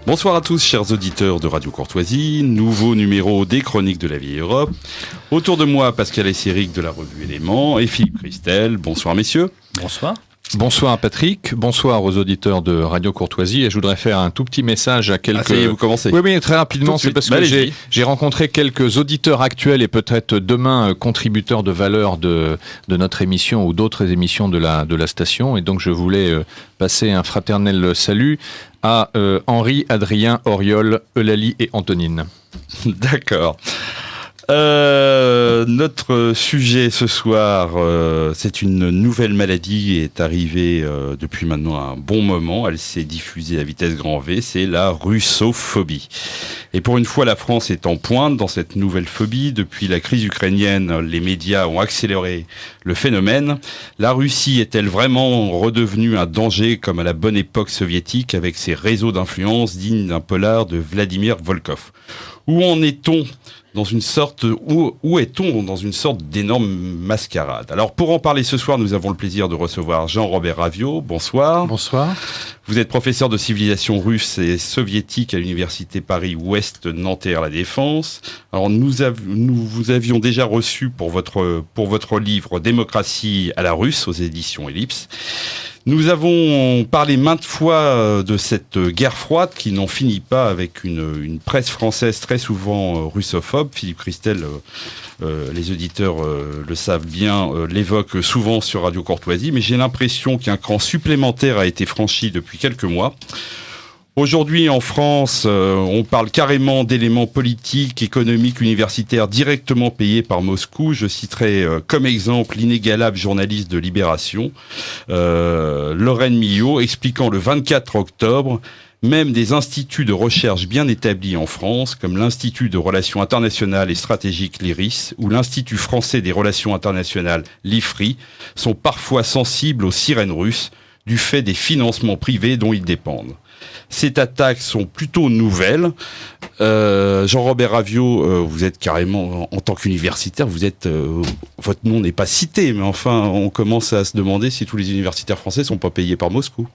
Bonsoir à tous, chers auditeurs de Radio Courtoisie, nouveau numéro des Chroniques de la Vieille Europe. Autour de moi, Pascal Esséric de la revue Éléments et Philippe Christel. Bonsoir messieurs. Bonsoir. Bonsoir Patrick, bonsoir aux auditeurs de Radio Courtoisie, et je voudrais faire un tout petit message à quelques... Ah, ça y est, vous commencez. Oui, très rapidement, c'est parce que j'ai rencontré quelques auditeurs actuels et peut-être demain contributeurs de valeur de notre émission ou d'autres émissions de la station, et donc je voulais passer un fraternel salut à Henri, Adrien, Auriol, Eulalie et Antonine. D'accord. Notre sujet ce soir, c'est une nouvelle maladie qui est arrivée depuis maintenant un bon moment. Elle s'est diffusée à vitesse grand V, c'est la russophobie. Et pour une fois, la France est en pointe dans cette nouvelle phobie. Depuis la crise ukrainienne, les médias ont accéléré le phénomène. La Russie est-elle vraiment redevenue un danger comme à la bonne époque soviétique avec ses réseaux d'influence dignes d'un polar de Vladimir Volkov? Où est-on dans une sorte d'énorme mascarade? Alors pour en parler ce soir, nous avons le plaisir de recevoir Jean-Robert Ravio. Bonsoir. Bonsoir. Vous êtes professeur de civilisation russe et soviétique à l'université Paris-Ouest Nanterre La Défense. Alors nous vous avions déjà reçu pour votre livre Démocratie à la russe aux éditions Ellipse. Nous avons parlé maintes fois de cette guerre froide qui n'en finit pas avec une presse française très souvent russophobe. Philippe Christel, les auditeurs le savent bien, l'évoque souvent sur Radio Courtoisie, mais j'ai l'impression qu'un cran supplémentaire a été franchi depuis quelques mois. Aujourd'hui, en France, on parle carrément d'éléments politiques, économiques, universitaires directement payés par Moscou. Je citerai comme exemple l'inégalable journaliste de Libération, Lorraine Millot, expliquant le 24 octobre même des instituts de recherche bien établis en France, comme l'Institut de Relations Internationales et Stratégiques l'IRIS ou l'Institut Français des Relations Internationales l'IFRI, sont parfois sensibles aux sirènes russes du fait des financements privés dont ils dépendent. Ces attaques sont plutôt nouvelles. Jean-Robert Ravio, vous êtes carrément, en tant qu'universitaire, votre nom n'est pas cité, mais enfin, on commence à se demander si tous les universitaires français sont pas payés par Moscou.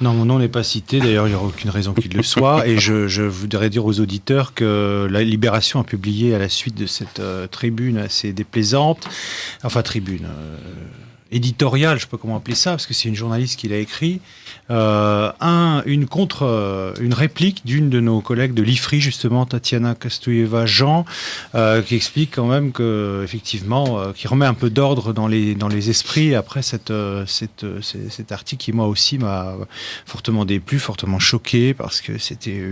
Non, mon nom n'est pas cité, d'ailleurs il n'y aura aucune raison qu'il le soit, et je voudrais dire aux auditeurs que la Libération a publié à la suite de cette tribune assez déplaisante, éditoriale, je ne sais pas comment appeler ça, parce que c'est une journaliste qui l'a écrit, une réplique d'une de nos collègues de l'IFRI, justement, Tatiana Kastoueva-Jean, qui explique quand même que, effectivement, qui remet un peu d'ordre dans les esprits après cet article qui, moi aussi, m'a fortement déplu, fortement choqué, parce que c'était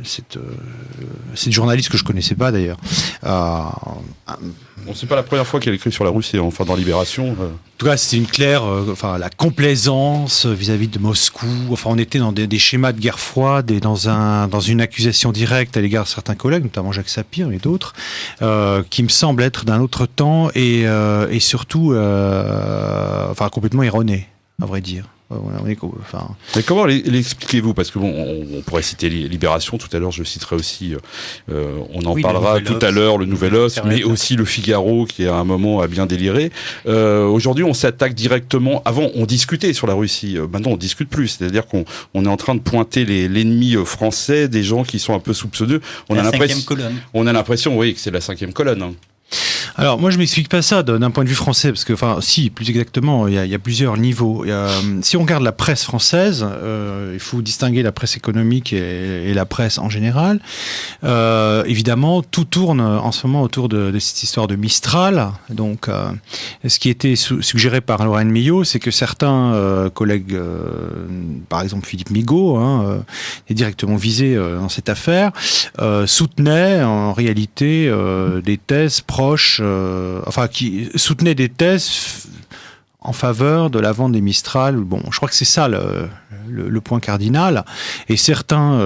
cette journaliste que je connaissais pas d'ailleurs. Bon, c'est pas la première fois qu'elle écrit sur la Russie, enfin dans Libération. En tout cas, c'était une claire, la complaisance vis-à-vis de Moscou. Enfin, on était dans des schémas de guerre froide et dans une accusation directe à l'égard de certains collègues, notamment Jacques Sapir et d'autres, qui me semblent être d'un autre temps et surtout, complètement erronés, à vrai dire. Mais comment l'expliquez-vous? Parce que on pourrait citer Libération, tout à l'heure je citerai aussi, on en parlera tout à l'heure, le Nouvel Os, mais aussi le Figaro qui à un moment a bien déliré. Aujourd'hui on s'attaque directement, avant on discutait sur la Russie, maintenant on discute plus, c'est-à-dire qu'on est en train de pointer l'ennemi français, des gens qui sont un peu soupçonneux. On a l'impression, oui, que c'est la cinquième colonne. Hein. Alors moi je m'explique pas ça d'un point de vue français, parce que plus exactement il y a plusieurs niveaux. Si on regarde la presse française, il faut distinguer la presse économique et la presse en général. Évidemment tout tourne en ce moment autour de cette histoire de Mistral. Donc ce qui était suggéré par Lorraine Millot, c'est que certains collègues, par exemple Philippe Migaud, est directement visé dans cette affaire, soutenaient en réalité des thèses proches, qui soutenaient des thèses en faveur de la vente des Mistral. Bon, je crois que c'est ça le point cardinal. Et certains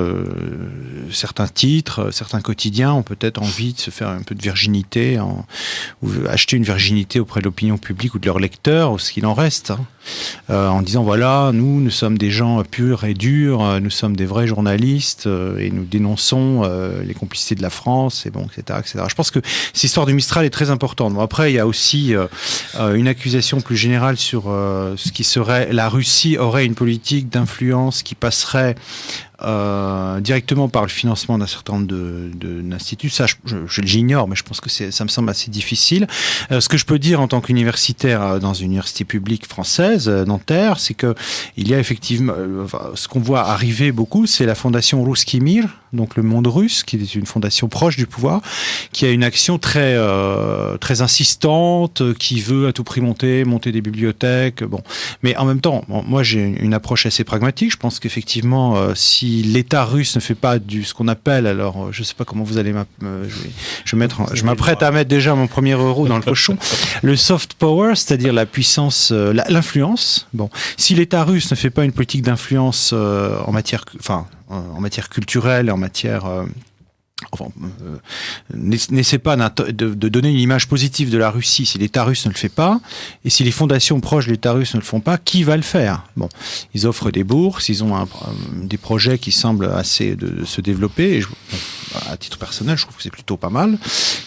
titres, certains quotidiens ont peut-être envie de se faire un peu de virginité, ou acheter une virginité auprès de l'opinion publique ou de leurs lecteurs, ou ce qu'il en reste, en disant voilà, nous sommes des gens purs et durs, nous sommes des vrais journalistes, et nous dénonçons les complicités de la France, et bon, etc., etc. Je pense que cette histoire du Mistral est très importante. Bon, après, il y a aussi une accusation plus générale sur ce qui serait la Russie aurait une politique d'influence qui passerait directement par le financement d'un certain nombre d'instituts. Ça, j'ignore, mais je pense que ça me semble assez difficile. Ce que je peux dire en tant qu'universitaire dans une université publique française, Nanterre, c'est que il y a effectivement, ce qu'on voit arriver beaucoup, c'est la fondation Russki Mir, donc le monde russe, qui est une fondation proche du pouvoir, qui a une action très insistante, qui veut à tout prix monter des bibliothèques. Bon, mais en même temps, moi j'ai une approche assez pragmatique. Je pense qu'effectivement, si l'État russe ne fait pas ce qu'on appelle, alors je sais pas comment vous allez je m'apprête à mettre déjà mon premier euro dans le cochon, le soft power, c'est-à-dire la puissance, l'influence. Bon, si l'État russe ne fait pas une politique d'influence en matière culturelle, en matière n'essaie pas de donner une image positive de la Russie si l'État russe ne le fait pas, et si les fondations proches de l'État russe ne le font pas, qui va le faire? Bon, ils offrent des bourses, ils ont des projets qui semblent assez de se développer, et à titre personnel, je trouve que c'est plutôt pas mal,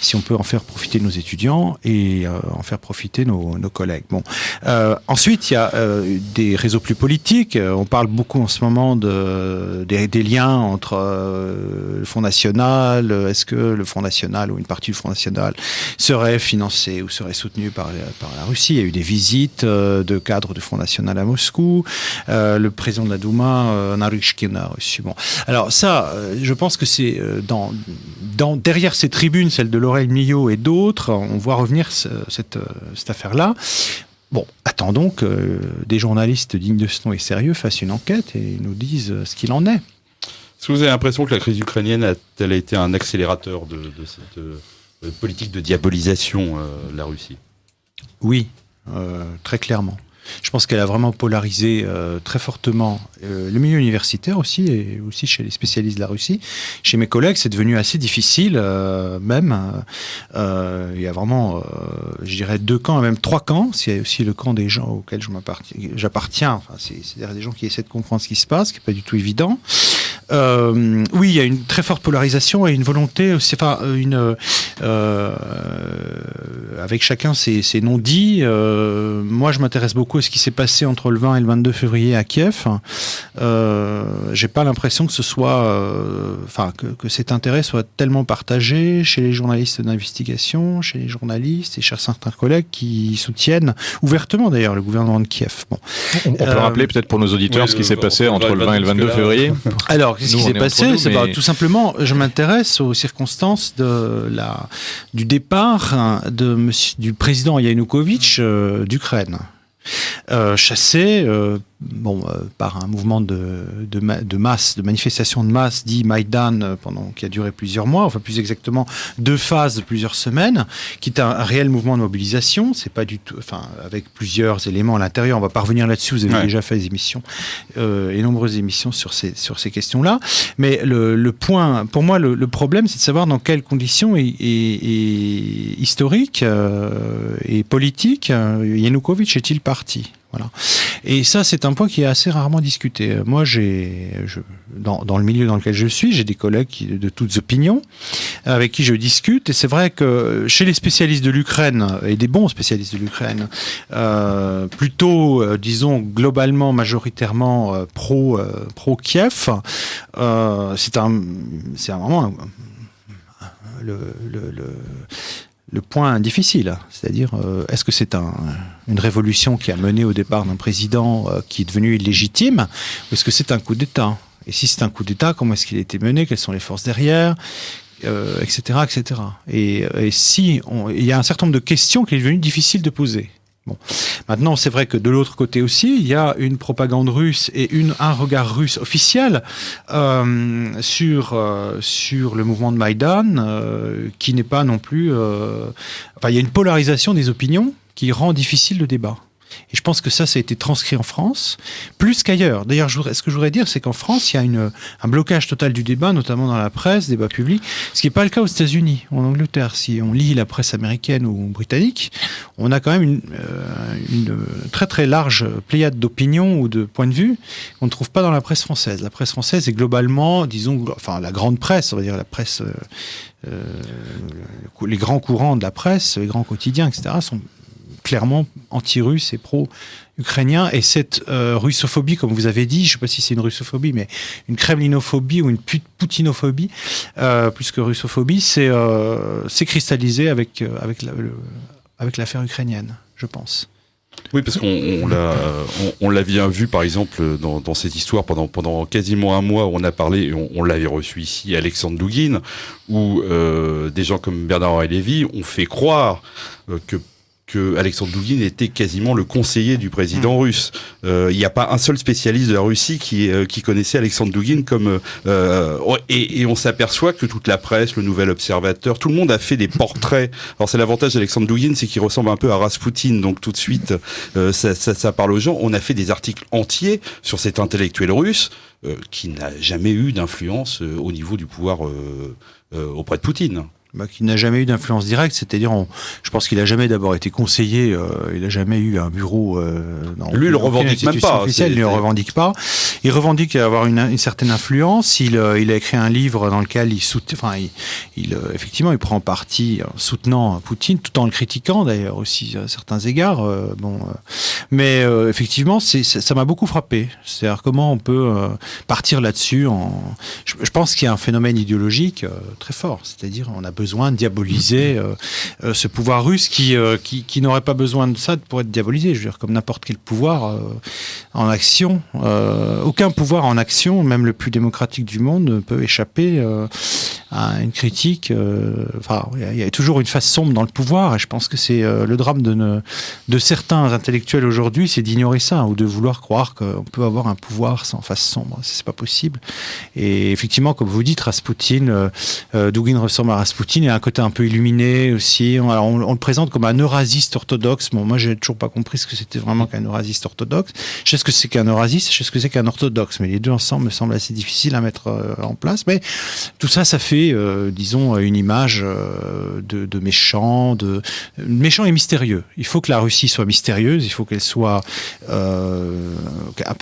si on peut en faire profiter nos étudiants et en faire profiter nos collègues. Bon, ensuite, il y a des réseaux plus politiques, on parle beaucoup en ce moment des liens entre le Front National. Est-ce que le Front National ou une partie du Front National serait financé ou serait soutenu par la Russie? Il y a eu des visites de cadres du Front National à Moscou. Le président de la Douma, Naryshkin, a reçu. Bon. Alors ça, je pense que c'est derrière ces tribunes, celle de Laurel Millot et d'autres, on voit revenir cette affaire-là. Bon, attendons que des journalistes dignes de ce nom et sérieux fassent une enquête et nous disent ce qu'il en est. Est-ce que vous avez l'impression que la crise ukrainienne a-t-elle été un accélérateur de cette politique de diabolisation de la Russie? Oui, très clairement. Je pense qu'elle a vraiment polarisé très fortement le milieu universitaire aussi, et aussi chez les spécialistes de la Russie. Chez mes collègues, c'est devenu assez difficile, même. Il y a vraiment, je dirais, 2 camps, même 3 camps. Il y a aussi le camp des gens auxquels j'appartiens. Enfin, c'est-à-dire des gens qui essaient de comprendre ce qui se passe, ce qui n'est pas du tout évident. Oui, il y a une très forte polarisation et une volonté aussi, avec chacun ses non-dits. Moi, je m'intéresse beaucoup à ce qui s'est passé entre le 20 et le 22 février à Kiev. J'ai pas l'impression que ce soit, que cet intérêt soit tellement partagé chez les journalistes d'investigation, chez les journalistes et chez certains collègues qui soutiennent ouvertement d'ailleurs le gouvernement de Kiev. Bon. On peut rappeler peut-être pour nos auditeurs ce qui s'est passé entre le 20 et le 22 février. Alors, qu'est-ce qui s'est passé? Tout simplement, je m'intéresse aux circonstances du départ du président Yanukovych d'Ukraine. Chassé par un mouvement de masse, de manifestation de masse dit Maïdan, qui a duré plusieurs mois, enfin plus exactement 2 phases de plusieurs semaines, qui est un réel mouvement de mobilisation. C'est pas du tout, avec plusieurs éléments à l'intérieur. On va pas revenir là-dessus. Vous avez déjà fait des émissions et nombreuses émissions sur ces questions-là. Mais le point, pour moi, le problème, c'est de savoir dans quelles conditions historiques et politiques Yanukovych est-il parti. Voilà. Et ça, c'est un point qui est assez rarement discuté. Moi, dans le milieu dans lequel je suis, j'ai des collègues de toutes opinions avec qui je discute. Et c'est vrai que chez les spécialistes de l'Ukraine, et des bons spécialistes de l'Ukraine, plutôt, disons, globalement, majoritairement pro-Kiev, c'est vraiment le point difficile, c'est-à-dire est-ce que c'est une révolution qui a mené au départ d'un président qui est devenu illégitime, ou est-ce que c'est un coup d'État? Et si c'est un coup d'État, comment est-ce qu'il a été mené? Quelles sont les forces derrière, etc., etc. Et si il y a un certain nombre de questions qu'il est devenu difficile de poser. Bon. Maintenant, c'est vrai que de l'autre côté aussi, il y a une propagande russe et un regard russe officiel sur le mouvement de Maïdan qui n'est pas non plus... il y a une polarisation des opinions qui rend difficile le débat. Et je pense que ça a été transcrit en France, plus qu'ailleurs. D'ailleurs, ce que je voudrais dire, c'est qu'en France, il y a un blocage total du débat, notamment dans la presse, débat public, ce qui n'est pas le cas aux États-Unis, en Angleterre. Si on lit la presse américaine ou britannique, on a quand même une très très large pléiade d'opinions ou de points de vue qu'on ne trouve pas dans la presse française. La presse française est globalement, disons, la grande presse, on va dire la presse, les grands courants de la presse, les grands quotidiens, etc., sont clairement anti-russe et pro-ukrainien. Et cette russophobie, comme vous avez dit, je ne sais pas si c'est une russophobie, mais une kremlinophobie ou une poutinophobie, plus que russophobie, c'est cristallisé avec l'affaire ukrainienne, je pense. Oui, parce qu'on l'a bien vu, par exemple, dans cette histoire, pendant quasiment un mois, où on a parlé, on l'avait reçu ici, Alexandre Douguine, où des gens comme Bernard-Henri Lévy ont fait croire que Alexandre Douguine était quasiment le conseiller du président russe. Il n'y a pas un seul spécialiste de la Russie qui connaissait Alexandre Douguine comme et on s'aperçoit que toute la presse, le Nouvel Observateur, tout le monde a fait des portraits. Alors c'est l'avantage d'Alexandre Douguine, c'est qu'il ressemble un peu à Raspoutine, donc tout de suite ça parle aux gens. On a fait des articles entiers sur cet intellectuel russe qui n'a jamais eu d'influence au niveau du pouvoir auprès de Poutine. Qui n'a jamais eu d'influence directe, c'est-à-dire, je pense qu'il n'a jamais d'abord été conseiller, il n'a jamais eu un bureau lui, il le revendique même pas. Il ne le revendique pas. Il revendique avoir une certaine influence. Il a écrit un livre dans lequel effectivement, il prend parti en soutenant Poutine, tout en le critiquant d'ailleurs aussi à certains égards. Mais effectivement, ça m'a beaucoup frappé. C'est-à-dire comment on peut partir là-dessus. Je pense qu'il y a un phénomène idéologique très fort, c'est-à-dire on a besoin de diaboliser ce pouvoir russe qui n'aurait pas besoin de ça pour être diabolisé. Je veux dire, comme n'importe quel pouvoir en action. Aucun pouvoir en action, même le plus démocratique du monde, ne peut échapper à une critique. Il y a toujours une face sombre dans le pouvoir, et je pense que c'est le drame de certains intellectuels aujourd'hui, c'est d'ignorer ça, ou de vouloir croire qu'on peut avoir un pouvoir sans face sombre. C'est pas possible. Et effectivement, comme vous dites, Raspoutine, Douguine ressemble à Raspoutine. Il y a un côté un peu illuminé aussi. Alors on le présente comme un eurasiste orthodoxe. Bon, moi, j'ai toujours pas compris ce que c'était vraiment qu'un eurasiste orthodoxe. Je sais ce que c'est qu'un eurasiste, je sais ce que c'est qu'un orthodoxe, mais les deux ensemble me semblent assez difficiles à mettre en place. Mais tout ça, ça fait, disons, une image de méchant, méchant et mystérieux. Il faut que la Russie soit mystérieuse, il faut qu'elle soit un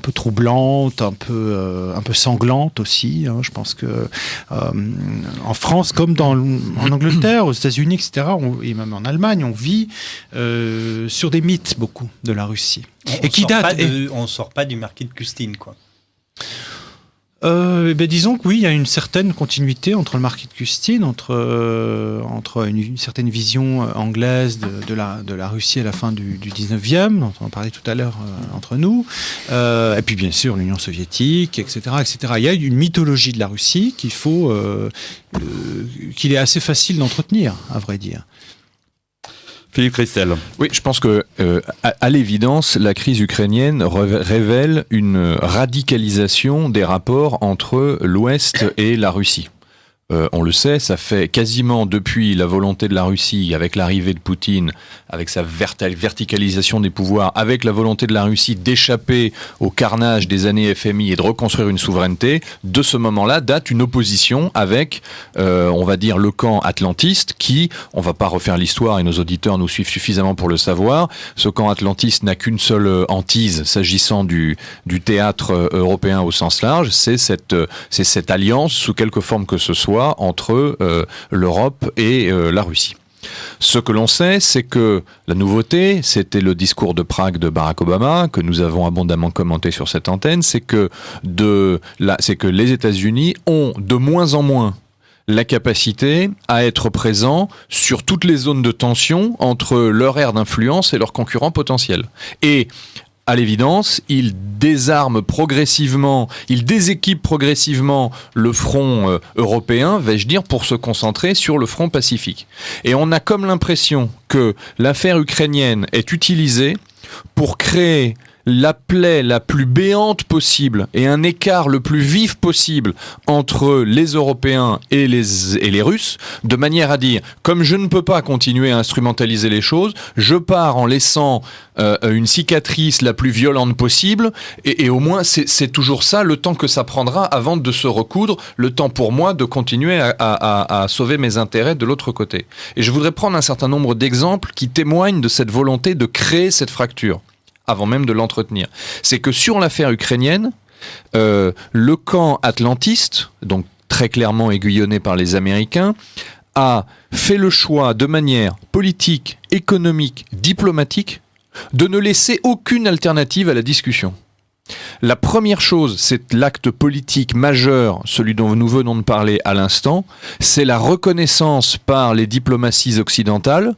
peu troublante, un peu sanglante aussi. Je pense que en France, comme en Angleterre, aux États-Unis, etc., et même en Allemagne, on vit sur des mythes beaucoup de la Russie. On ne sort pas du marquis de Custine, quoi. Disons que oui, il y a une certaine continuité entre le marquis de Custine, entre une certaine vision anglaise de la Russie à la fin du 19e, dont on parlait tout à l'heure entre nous, et puis bien sûr l'Union soviétique, etc., etc. Il y a une mythologie de la Russie qu'il est assez facile d'entretenir, à vrai dire. Philippe Christel. Oui, je pense que, à l'évidence, la crise ukrainienne révèle une radicalisation des rapports entre l'Ouest et la Russie. On le sait, ça fait quasiment depuis la volonté de la Russie, avec l'arrivée de Poutine, avec sa verticalisation des pouvoirs, avec la volonté de la Russie d'échapper au carnage des années FMI et de reconstruire une souveraineté, de ce moment-là date une opposition avec, on va dire, le camp atlantiste qui, on va pas refaire l'histoire et nos auditeurs nous suivent suffisamment pour le savoir, ce camp atlantiste n'a qu'une seule hantise s'agissant du théâtre européen au sens large, c'est cette alliance, sous quelque forme que ce soit, entre l'Europe et la Russie. Ce que l'on sait, c'est que la nouveauté, c'était le discours de Prague de Barack Obama, que nous avons abondamment commenté sur cette antenne, c'est que les États-Unis ont de moins en moins la capacité à être présents sur toutes les zones de tension entre leur aire d'influence et leurs concurrents potentiels. Et à l'évidence, il déséquipe progressivement le front européen, vais-je dire, pour se concentrer sur le front pacifique. Et on a comme l'impression que l'affaire ukrainienne est utilisée pour créer la plaie la plus béante possible et un écart le plus vif possible entre les Européens et les Russes, de manière à dire, comme je ne peux pas continuer à instrumentaliser les choses, je pars en laissant une cicatrice la plus violente possible, et au moins c'est toujours ça, le temps que ça prendra avant de se recoudre, le temps pour moi de continuer à sauver mes intérêts de l'autre côté. Et je voudrais prendre un certain nombre d'exemples qui témoignent de cette volonté de créer cette fracture, avant même de l'entretenir. C'est que sur l'affaire ukrainienne, le camp atlantiste, donc très clairement aiguillonné par les Américains, a fait le choix de manière politique, économique, diplomatique, de ne laisser aucune alternative à la discussion. La première chose, c'est l'acte politique majeur, celui dont nous venons de parler à l'instant, c'est la reconnaissance par les diplomaties occidentales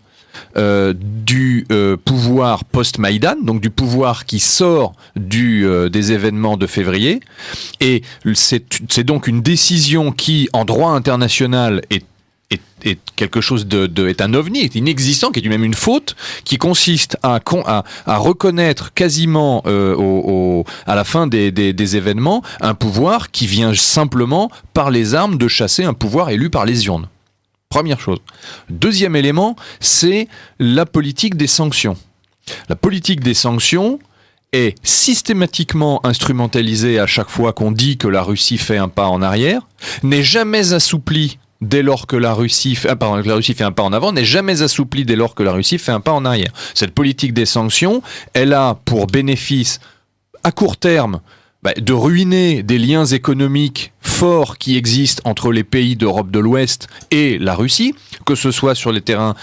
du pouvoir post-Maïdan, donc du pouvoir qui sort des événements de février. Et c'est donc une décision qui, en droit international, est quelque chose est un ovni, est inexistant, qui est même une faute, qui consiste à reconnaître quasiment à la fin des événements un pouvoir qui vient simplement par les armes de chasser un pouvoir élu par les urnes. Première chose. Deuxième élément, c'est la politique des sanctions. La politique des sanctions est systématiquement instrumentalisée à chaque fois qu'on dit que la Russie fait un pas en arrière, n'est jamais assouplie dès lors que la Russie fait un pas en avant, n'est jamais assouplie dès lors que la Russie fait un pas en arrière. Cette politique des sanctions, elle a pour bénéfice à court terme de ruiner des liens économiques forts qui existent entre les pays d'Europe de l'Ouest et la Russie, que ce soit sur le terrain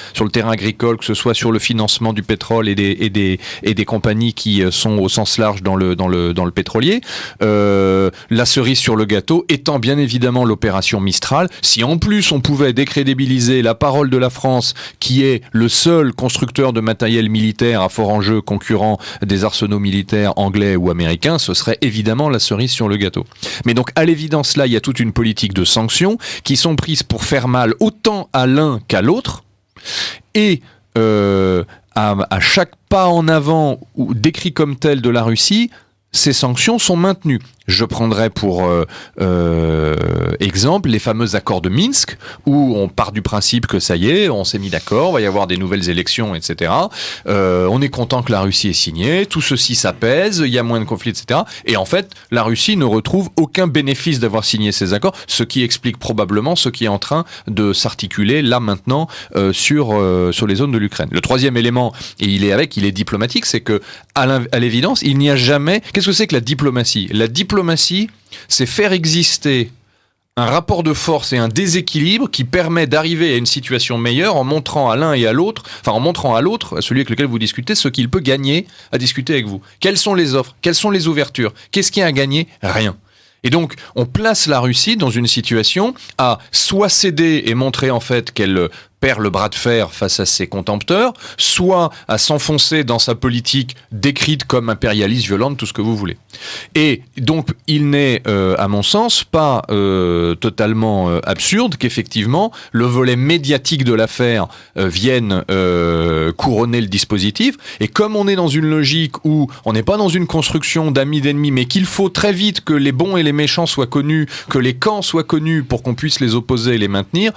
agricole, que ce soit sur le financement du pétrole et des compagnies qui sont au sens large dans le pétrolier. La cerise sur le gâteau étant bien évidemment l'opération Mistral. Si en plus on pouvait décrédibiliser la parole de la France, qui est le seul constructeur de matériel militaire à fort enjeu concurrent des arsenaux militaires anglais ou américains, ce serait évidemment la cerise sur le gâteau. Mais donc à l'évidence là, il y a toute une politique de sanctions qui sont prises pour faire mal autant à l'un qu'à l'autre, et à chaque pas en avant ou décrit comme tel de la Russie, ces sanctions sont maintenues. Je prendrai pour exemple les fameux accords de Minsk, où on part du principe que ça y est, on s'est mis d'accord, il va y avoir des nouvelles élections, etc. On est content que la Russie ait signé, tout ceci s'apaise, il y a moins de conflits, etc. Et en fait, la Russie ne retrouve aucun bénéfice d'avoir signé ces accords, ce qui explique probablement ce qui est en train de s'articuler là maintenant sur les zones de l'Ukraine. Le troisième élément, et il est diplomatique, c'est que à l'évidence, il n'y a jamais... Qu'est-ce que c'est que la diplomatie ? La diplomatie, c'est faire exister un rapport de force et un déséquilibre qui permet d'arriver à une situation meilleure en montrant à l'un et à l'autre, à celui avec lequel vous discutez, ce qu'il peut gagner à discuter avec vous. Quelles sont les offres ? Quelles sont les ouvertures ? Qu'est-ce qu'il y a à gagner ? Rien. Et donc, on place la Russie dans une situation à soit céder et montrer en fait qu'elle perd le bras de fer face à ses contempteurs, soit à s'enfoncer dans sa politique décrite comme impérialiste, violente, tout ce que vous voulez. Et donc, il n'est, à mon sens, pas totalement absurde qu'effectivement, le volet médiatique de l'affaire vienne couronner le dispositif. Et comme on est dans une logique où on n'est pas dans une construction d'amis d'ennemis, mais qu'il faut très vite que les bons et les méchants soient connus, que les camps soient connus pour qu'on puisse les opposer et les maintenir,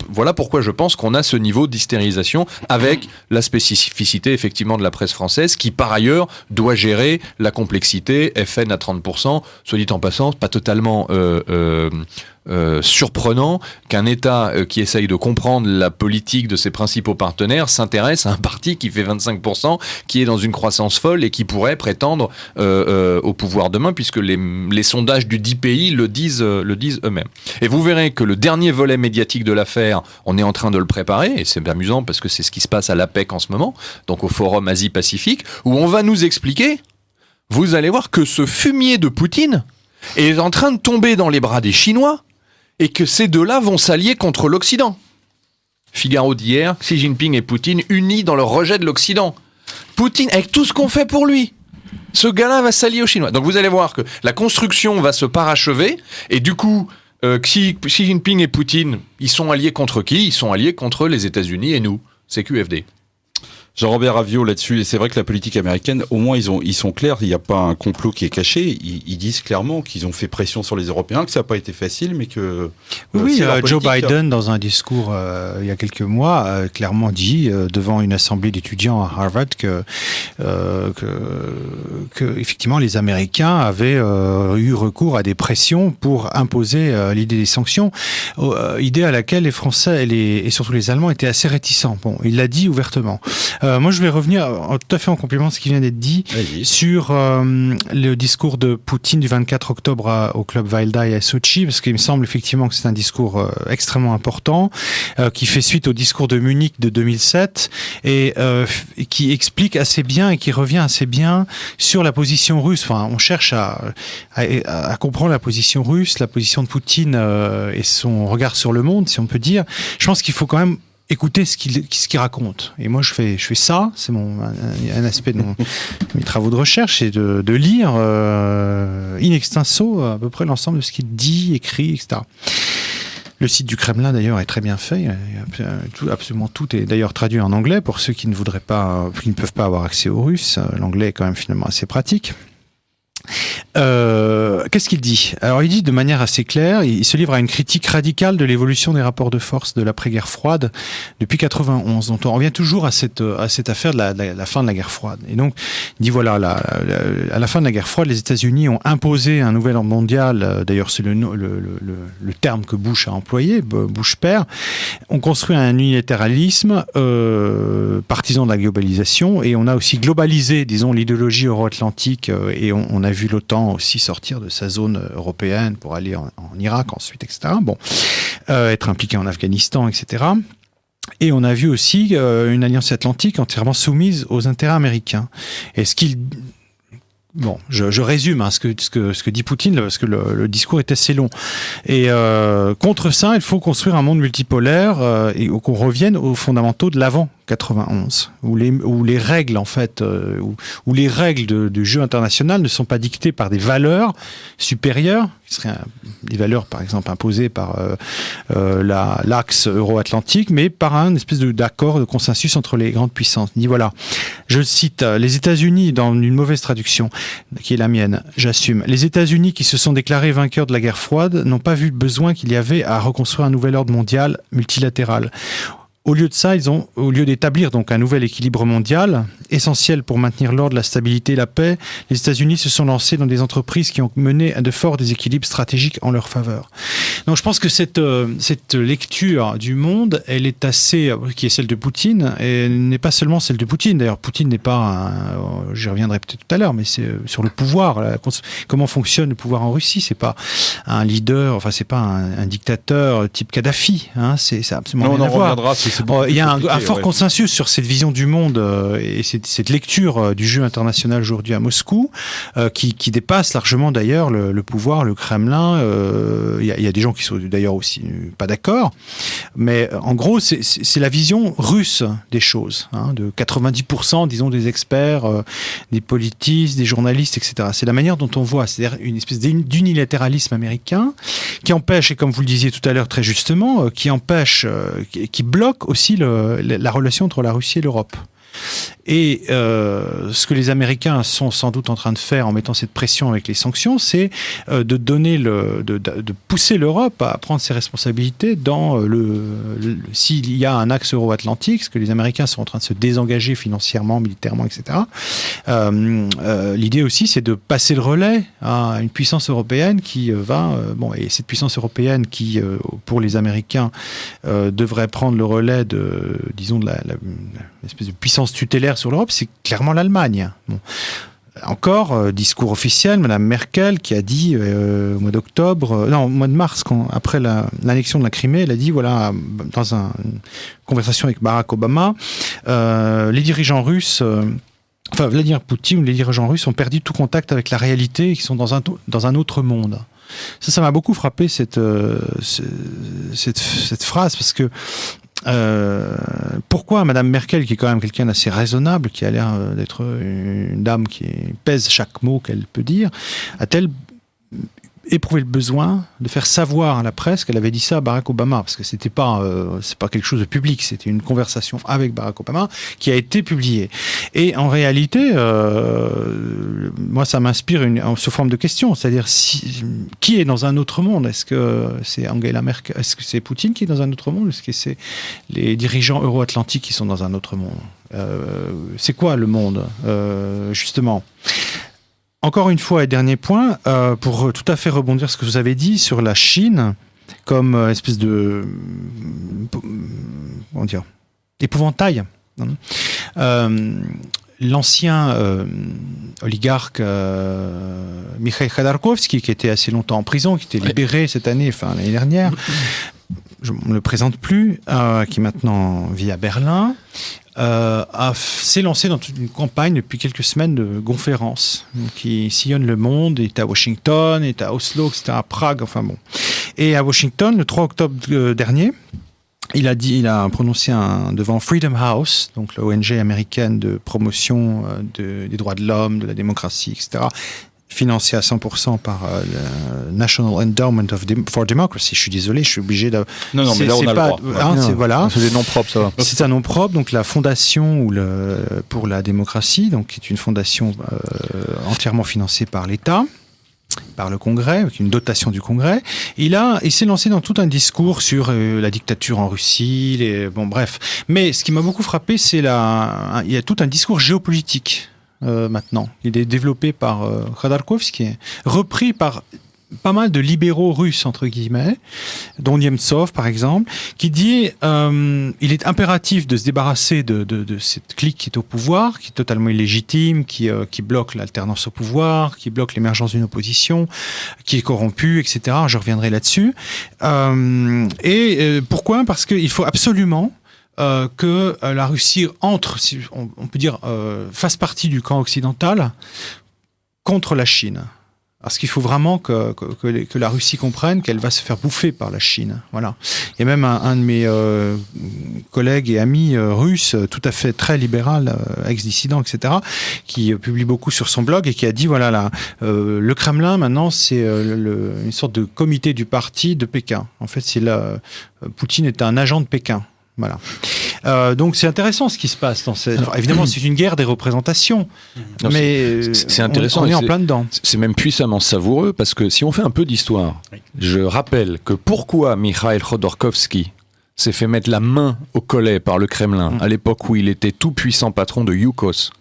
voilà pourquoi je pense qu'on a ce niveau d'hystérisation avec la spécificité effectivement de la presse française qui par ailleurs doit gérer la complexité FN à 30%, soit dit en passant, pas totalement surprenant qu'un État qui essaye de comprendre la politique de ses principaux partenaires s'intéresse à un parti qui fait 25%, qui est dans une croissance folle et qui pourrait prétendre au pouvoir demain, puisque les sondages du 10 pays le disent eux-mêmes. Et vous verrez que le dernier volet médiatique de l'affaire, on est en train de le préparer, et c'est amusant parce que c'est ce qui se passe à l'APEC en ce moment, donc au Forum Asie-Pacifique, où on va nous expliquer, vous allez voir que ce fumier de Poutine est en train de tomber dans les bras des Chinois, et que ces deux-là vont s'allier contre l'Occident. Figaro d'hier, Xi Jinping et Poutine unis dans leur rejet de l'Occident. Poutine, avec tout ce qu'on fait pour lui, ce gars-là va s'allier aux Chinois. Donc vous allez voir que la construction va se parachever, et du coup, Xi Jinping et Poutine, ils sont alliés contre qui ? Ils sont alliés contre les États-Unis et nous, CQFD. Jean-Robert Avio là-dessus, et c'est vrai que la politique américaine, au moins ils sont clairs, il n'y a pas un complot qui est caché, ils disent clairement qu'ils ont fait pression sur les Européens, que ça n'a pas été facile, mais que... Oui, Joe Biden, dans un discours il y a quelques mois, a clairement dit devant une assemblée d'étudiants à Harvard que effectivement les Américains avaient eu recours à des pressions pour imposer l'idée des sanctions, idée à laquelle les Français et surtout les Allemands étaient assez réticents. Bon, il l'a dit ouvertement. Moi, je vais revenir tout à fait en complément de ce qui vient d'être dit sur le discours de Poutine du 24 octobre au club Valdai à Sochi, parce qu'il me semble effectivement que c'est un discours extrêmement important, qui fait suite au discours de Munich de 2007 et qui explique assez bien et qui revient assez bien sur la position russe. Enfin, on cherche à comprendre la position russe, la position de Poutine et son regard sur le monde, si on peut dire. Je pense qu'il faut quand même écouter ce qu'il raconte. Et moi, je fais ça, c'est un aspect de mes travaux de recherche, c'est de lire in extenso à peu près l'ensemble de ce qu'il dit, écrit, etc. Le site du Kremlin, d'ailleurs, est très bien fait. Absolument tout est d'ailleurs traduit en anglais pour ceux qui ne peuvent pas avoir accès au russe. L'anglais est quand même finalement assez pratique. Qu'est-ce qu'il dit ? Alors, il dit de manière assez claire, il se livre à une critique radicale de l'évolution des rapports de force de l'après-guerre froide depuis 91. Donc, on revient toujours à cette affaire de la fin de la guerre froide. Et donc, il dit voilà, à la fin de la guerre froide, les États-Unis ont imposé un nouvel ordre mondial. D'ailleurs, c'est le terme que Bush a employé, Bush père. On construit un unilatéralisme partisan de la globalisation, et on a aussi globalisé, disons, l'idéologie euro-atlantique, et on a vu l'OTAN aussi sortir de sa zone européenne pour aller en Irak ensuite, etc. Bon, être impliqué en Afghanistan, etc. Et on a vu aussi une alliance atlantique entièrement soumise aux intérêts américains. Et ce qu'il... Bon, je résume ce que dit Poutine, parce que le discours est assez long. Et contre ça, il faut construire un monde multipolaire et qu'on revienne aux fondamentaux de l'avant 91, où les règles en fait, où les règles du jeu international ne sont pas dictées par des valeurs supérieures, qui seraient des valeurs par exemple imposées par l'axe euro-atlantique, mais par un espèce d'accord, de consensus entre les grandes puissances. Il dit voilà, je cite, les États-Unis, dans une mauvaise traduction, qui est la mienne, j'assume, les États-Unis qui se sont déclarés vainqueurs de la guerre froide n'ont pas vu le besoin qu'il y avait à reconstruire un nouvel ordre mondial multilatéral. Au lieu de ça, au lieu d'établir donc un nouvel équilibre mondial, essentiel pour maintenir l'ordre, la stabilité et la paix, les États-Unis se sont lancés dans des entreprises qui ont mené à de forts déséquilibres stratégiques en leur faveur. Donc je pense que cette lecture du monde, elle est assez, qui est celle de Poutine, et elle n'est pas seulement celle de Poutine. D'ailleurs, Poutine n'est pas j'y reviendrai peut-être tout à l'heure, mais c'est sur le pouvoir, comment fonctionne le pouvoir en Russie. C'est pas un leader, enfin c'est pas un dictateur type Kadhafi, hein, c'est absolument rien à voir. Il y a un fort consensus sur cette vision du monde et cette lecture du jeu international aujourd'hui à Moscou, qui dépasse largement d'ailleurs le pouvoir, le Kremlin. Il y a des gens qui sont d'ailleurs aussi pas d'accord, mais en gros c'est la vision russe des choses, hein, de 90% disons des experts, des politistes, des journalistes, etc. C'est la manière dont on voit, c'est-à-dire une espèce d'unilatéralisme américain qui empêche, et comme vous le disiez tout à l'heure très justement, qui bloque aussi la relation entre la Russie et l'Europe. Et ce que les Américains sont sans doute en train de faire en mettant cette pression avec les sanctions, c'est de pousser l'Europe à prendre ses responsabilités dans s'il y a un axe euro-atlantique, ce que les Américains sont en train de se désengager financièrement, militairement, etc. L'idée aussi, c'est de passer le relais à une puissance européenne qui et cette puissance européenne qui, pour les Américains, devrait prendre le relais de l'espèce de puissance tutélaire sur l'Europe, c'est clairement l'Allemagne. Bon. Encore, discours officiel, Madame Merkel qui a dit au mois de mars, après l'annexion de la Crimée, elle a dit, voilà, dans une conversation avec Barack Obama, les dirigeants russes, Vladimir Poutine ou les dirigeants russes ont perdu tout contact avec la réalité et qui sont dans un autre monde. Ça m'a beaucoup frappé cette phrase, parce que pourquoi Madame Merkel, qui est quand même quelqu'un d'assez raisonnable, qui a l'air d'être une dame qui pèse chaque mot qu'elle peut dire, a-t-elle éprouvé le besoin de faire savoir à la presse qu'elle avait dit ça à Barack Obama, parce que c'est pas quelque chose de public, c'était une conversation avec Barack Obama qui a été publiée. Et en réalité, moi ça m'inspire sous forme de question, c'est-à-dire qui est dans un autre monde? Est-ce que c'est Angela Merkel? Est-ce que c'est Poutine qui est dans un autre monde? Est-ce que c'est les dirigeants euro-atlantiques qui sont dans un autre monde? C'est quoi le monde, justement? Encore une fois, et dernier point, pour tout à fait rebondir sur ce que vous avez dit sur la Chine comme espèce de épouvantail L'ancien oligarque Mikhail Khodorkovsky, qui était assez longtemps en prison, qui était libéré cette année, l'année dernière, je ne le présente plus, qui maintenant vit à Berlin, s'est lancé dans toute une campagne depuis quelques semaines de conférences qui sillonne le monde. Il est à Washington, il est à Oslo, etc., à Prague, Et à Washington, le 3 octobre dernier, il a prononcé devant Freedom House, donc l'ONG américaine de promotion des droits de l'homme, de la démocratie, etc., financé à 100% par le National Endowment for Democracy. Je suis désolé, je suis obligé de... Non, mais là, on a le droit. Voilà. C'est des noms propres, ça va. C'est un nom propre, donc la Fondation pour la démocratie, donc qui est une fondation entièrement financée par l'État, par le Congrès, avec une dotation du Congrès. Il s'est lancé dans tout un discours sur la dictature en Russie, Mais ce qui m'a beaucoup frappé, il y a tout un discours géopolitique maintenant. Il est développé par Khodorkovsky, repris par pas mal de libéraux russes, entre guillemets, dont Nemtsov, par exemple, qui dit il est impératif de se débarrasser de cette clique qui est au pouvoir, qui est totalement illégitime, qui bloque l'alternance au pouvoir, qui bloque l'émergence d'une opposition, qui est corrompue, etc. Je reviendrai là-dessus. Pourquoi ? Parce qu'il faut absolument que la Russie entre, on peut dire, fasse partie du camp occidental contre la Chine. Parce qu'il faut vraiment que la Russie comprenne qu'elle va se faire bouffer par la Chine. Voilà. Il y a même un de mes collègues et amis russes, tout à fait très libéral, ex-dissident, etc., qui publie beaucoup sur son blog et qui a dit, le Kremlin, maintenant, c'est une sorte de comité du parti de Pékin. En fait, Poutine est un agent de Pékin. Voilà. Donc c'est intéressant ce qui se passe évidemment, c'est une guerre des représentations. Non, mais c'est intéressant. On est en plein dedans. C'est même puissamment savoureux parce que si on fait un peu d'histoire, je rappelle que pourquoi Mikhail Khodorkovsky s'est fait mettre la main au collet par le Kremlin à l'époque où il était tout puissant patron de Yukos.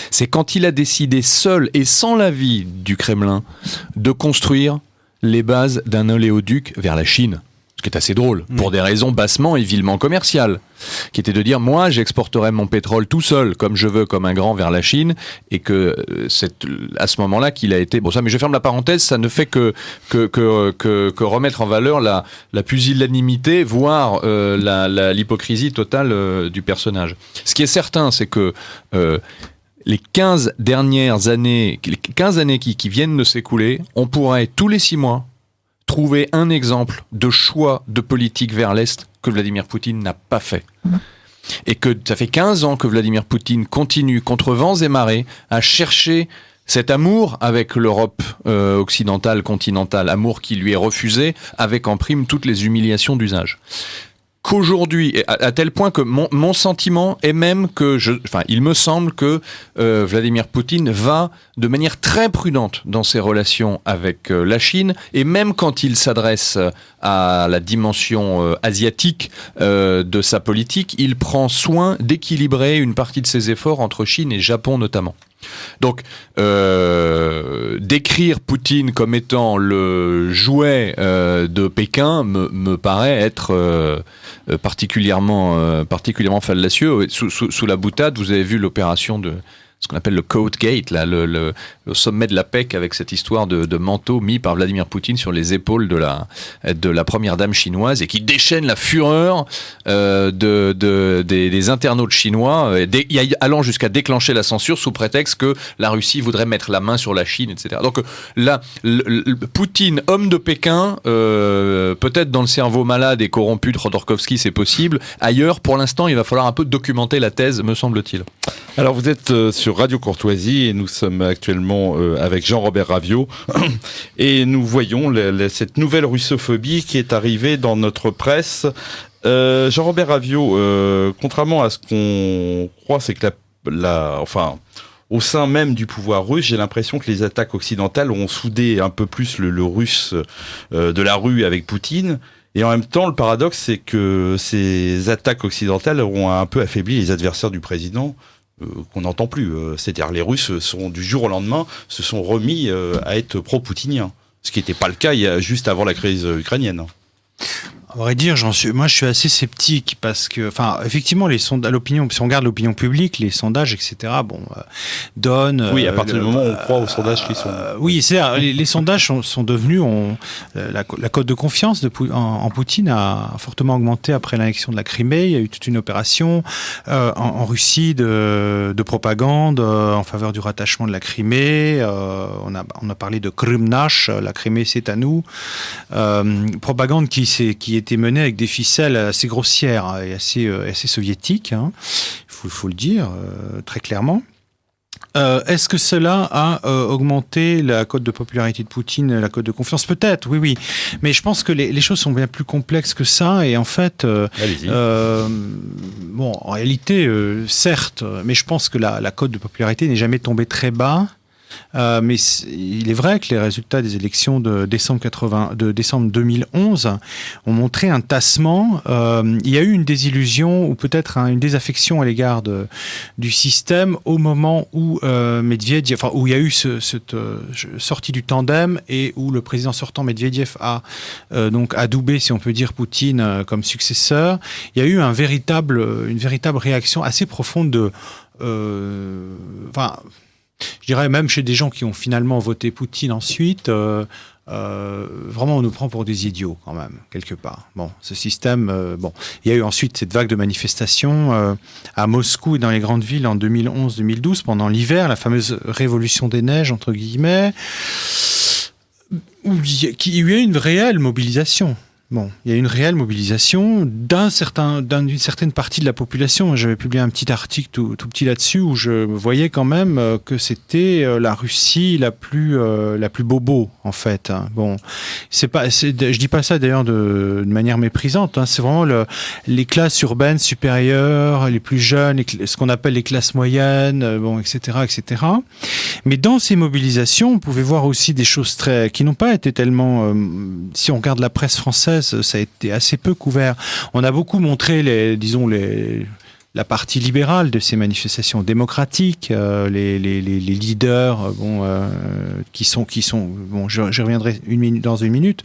C'est quand il a décidé seul et sans l'avis du Kremlin de construire les bases d'un oléoduc vers la Chine. Ce qui est assez drôle, pour des raisons bassement et vilement commerciales, qui était de dire, moi, j'exporterai mon pétrole tout seul, comme je veux, comme un grand, vers la Chine, et que c'est à ce moment-là qu'il a été... Bon, ça, mais je ferme la parenthèse, ça ne fait que remettre en valeur la pusillanimité, voire l'hypocrisie totale du personnage. Ce qui est certain, c'est que... les 15 dernières années, les 15 années qui viennent de s'écouler, on pourrait, tous les 6 mois, trouver un exemple de choix de politique vers l'Est que Vladimir Poutine n'a pas fait. Et que ça fait 15 ans que Vladimir Poutine continue, contre vents et marées, à chercher cet amour avec l'Europe occidentale, continentale, amour qui lui est refusé, avec en prime toutes les humiliations d'usage. Qu'aujourd'hui, à tel point que mon sentiment est même que, il me semble que Vladimir Poutine va de manière très prudente dans ses relations avec la Chine, et même quand il s'adresse à la dimension asiatique de sa politique, il prend soin d'équilibrer une partie de ses efforts entre Chine et Japon notamment. Donc, décrire Poutine comme étant le jouet de Pékin me paraît être particulièrement fallacieux. Sous la boutade, vous avez vu l'opération de ce qu'on appelle le Code Gate, là, le sommet de la PEC, avec cette histoire de manteau mis par Vladimir Poutine sur les épaules de la première dame chinoise, et qui déchaîne la fureur des internautes chinois, allant jusqu'à déclencher la censure sous prétexte que la Russie voudrait mettre la main sur la Chine, etc. Donc là, Poutine, homme de Pékin, peut-être dans le cerveau malade et corrompu de Khodorkovsky, c'est possible. Ailleurs, pour l'instant, il va falloir un peu documenter la thèse, me semble-t-il. Alors vous êtes sur Radio Courtoisie et nous sommes actuellement avec Jean-Robert Ravio et nous voyons cette nouvelle russophobie qui est arrivée dans notre presse. Jean-Robert Ravio, contrairement à ce qu'on croit, c'est que au sein même du pouvoir russe, j'ai l'impression que les attaques occidentales ont soudé un peu plus le russe de la rue avec Poutine. Et en même temps, le paradoxe, c'est que ces attaques occidentales ont un peu affaibli les adversaires du président, qu'on n'entend plus. C'est-à-dire les Russes du jour au lendemain se sont remis à être pro-poutiniens, ce qui n'était pas le cas juste avant la crise ukrainienne. À vrai dire, moi, je suis assez sceptique parce que, enfin, effectivement, l'opinion, si on regarde l'opinion publique, les sondages, etc., donnent. Oui, à partir du moment où on croit aux sondages qui sont. Oui, c'est-à-dire, les sondages sont devenus, la cote de confiance en Poutine a fortement augmenté après l'annexion de la Crimée. Il y a eu toute une opération en Russie de propagande en faveur du rattachement de la Crimée. On a parlé de Krymnach, la Crimée c'est à nous. Propagande qui était menée avec des ficelles assez grossières et assez soviétiques, hein. Il faut le dire très clairement. Est-ce que cela a augmenté la cote de popularité de Poutine, la cote de confiance? Peut-être, oui. Mais je pense que les choses sont bien plus complexes que ça. Et en fait, en réalité, certes, mais je pense que la cote de popularité n'est jamais tombée très bas. Mais il est vrai que les résultats des élections de décembre 2011 ont montré un tassement. Il y a eu une désillusion ou peut-être une désaffection à l'égard du système au moment où Medvedev, où il y a eu cette sortie du tandem et où le président sortant Medvedev a donc adoubé, si on peut dire, Poutine comme successeur. Il y a eu une véritable réaction assez profonde je dirais même chez des gens qui ont finalement voté Poutine ensuite, vraiment on nous prend pour des idiots quand même, quelque part. Bon, ce système, il y a eu ensuite cette vague de manifestations à Moscou et dans les grandes villes en 2011-2012, pendant l'hiver, la fameuse révolution des neiges, entre guillemets, où il y a eu une réelle mobilisation. Bon, il y a une réelle mobilisation d'une certaine partie de la population. J'avais publié un petit article tout petit là-dessus où je voyais quand même que c'était la Russie la plus bobo en fait. Bon, je dis pas ça d'ailleurs de manière méprisante. C'est vraiment les classes urbaines supérieures, les plus jeunes, ce qu'on appelle les classes moyennes, etc., etc. Mais dans ces mobilisations, on pouvait voir aussi des choses qui n'ont pas été tellement. Si on regarde la presse française, ça a été assez peu couvert. On a beaucoup montré la partie libérale de ces manifestations démocratiques, les leaders, qui sont. Je reviendrai dans une minute.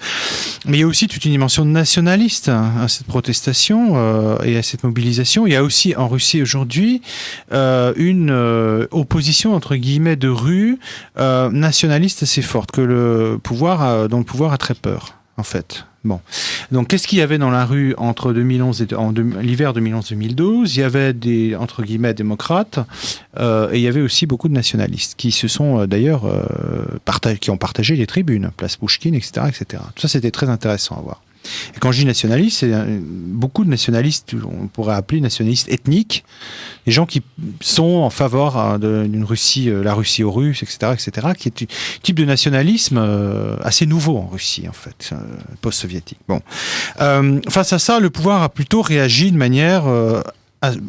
Mais il y a aussi toute une dimension nationaliste à cette protestation et à cette mobilisation. Il y a aussi en Russie aujourd'hui une opposition entre guillemets de rue nationaliste assez forte dont le pouvoir a très peur en fait. Bon, donc qu'est-ce qu'il y avait dans la rue entre 2011 l'hiver 2011-2012? Il y avait des entre guillemets démocrates et il y avait aussi beaucoup de nationalistes qui se sont d'ailleurs qui ont partagé les tribunes, place Pouchkine, etc., etc. Tout ça c'était très intéressant à voir. Et quand je dis nationaliste, c'est beaucoup de nationalistes, on pourrait appeler nationalistes ethniques, des gens qui sont en faveur d'une Russie, la Russie aux Russes, etc., etc., qui est un type de nationalisme assez nouveau en Russie, en fait, post-soviétique. Bon. Face à ça, le pouvoir a plutôt réagi de manière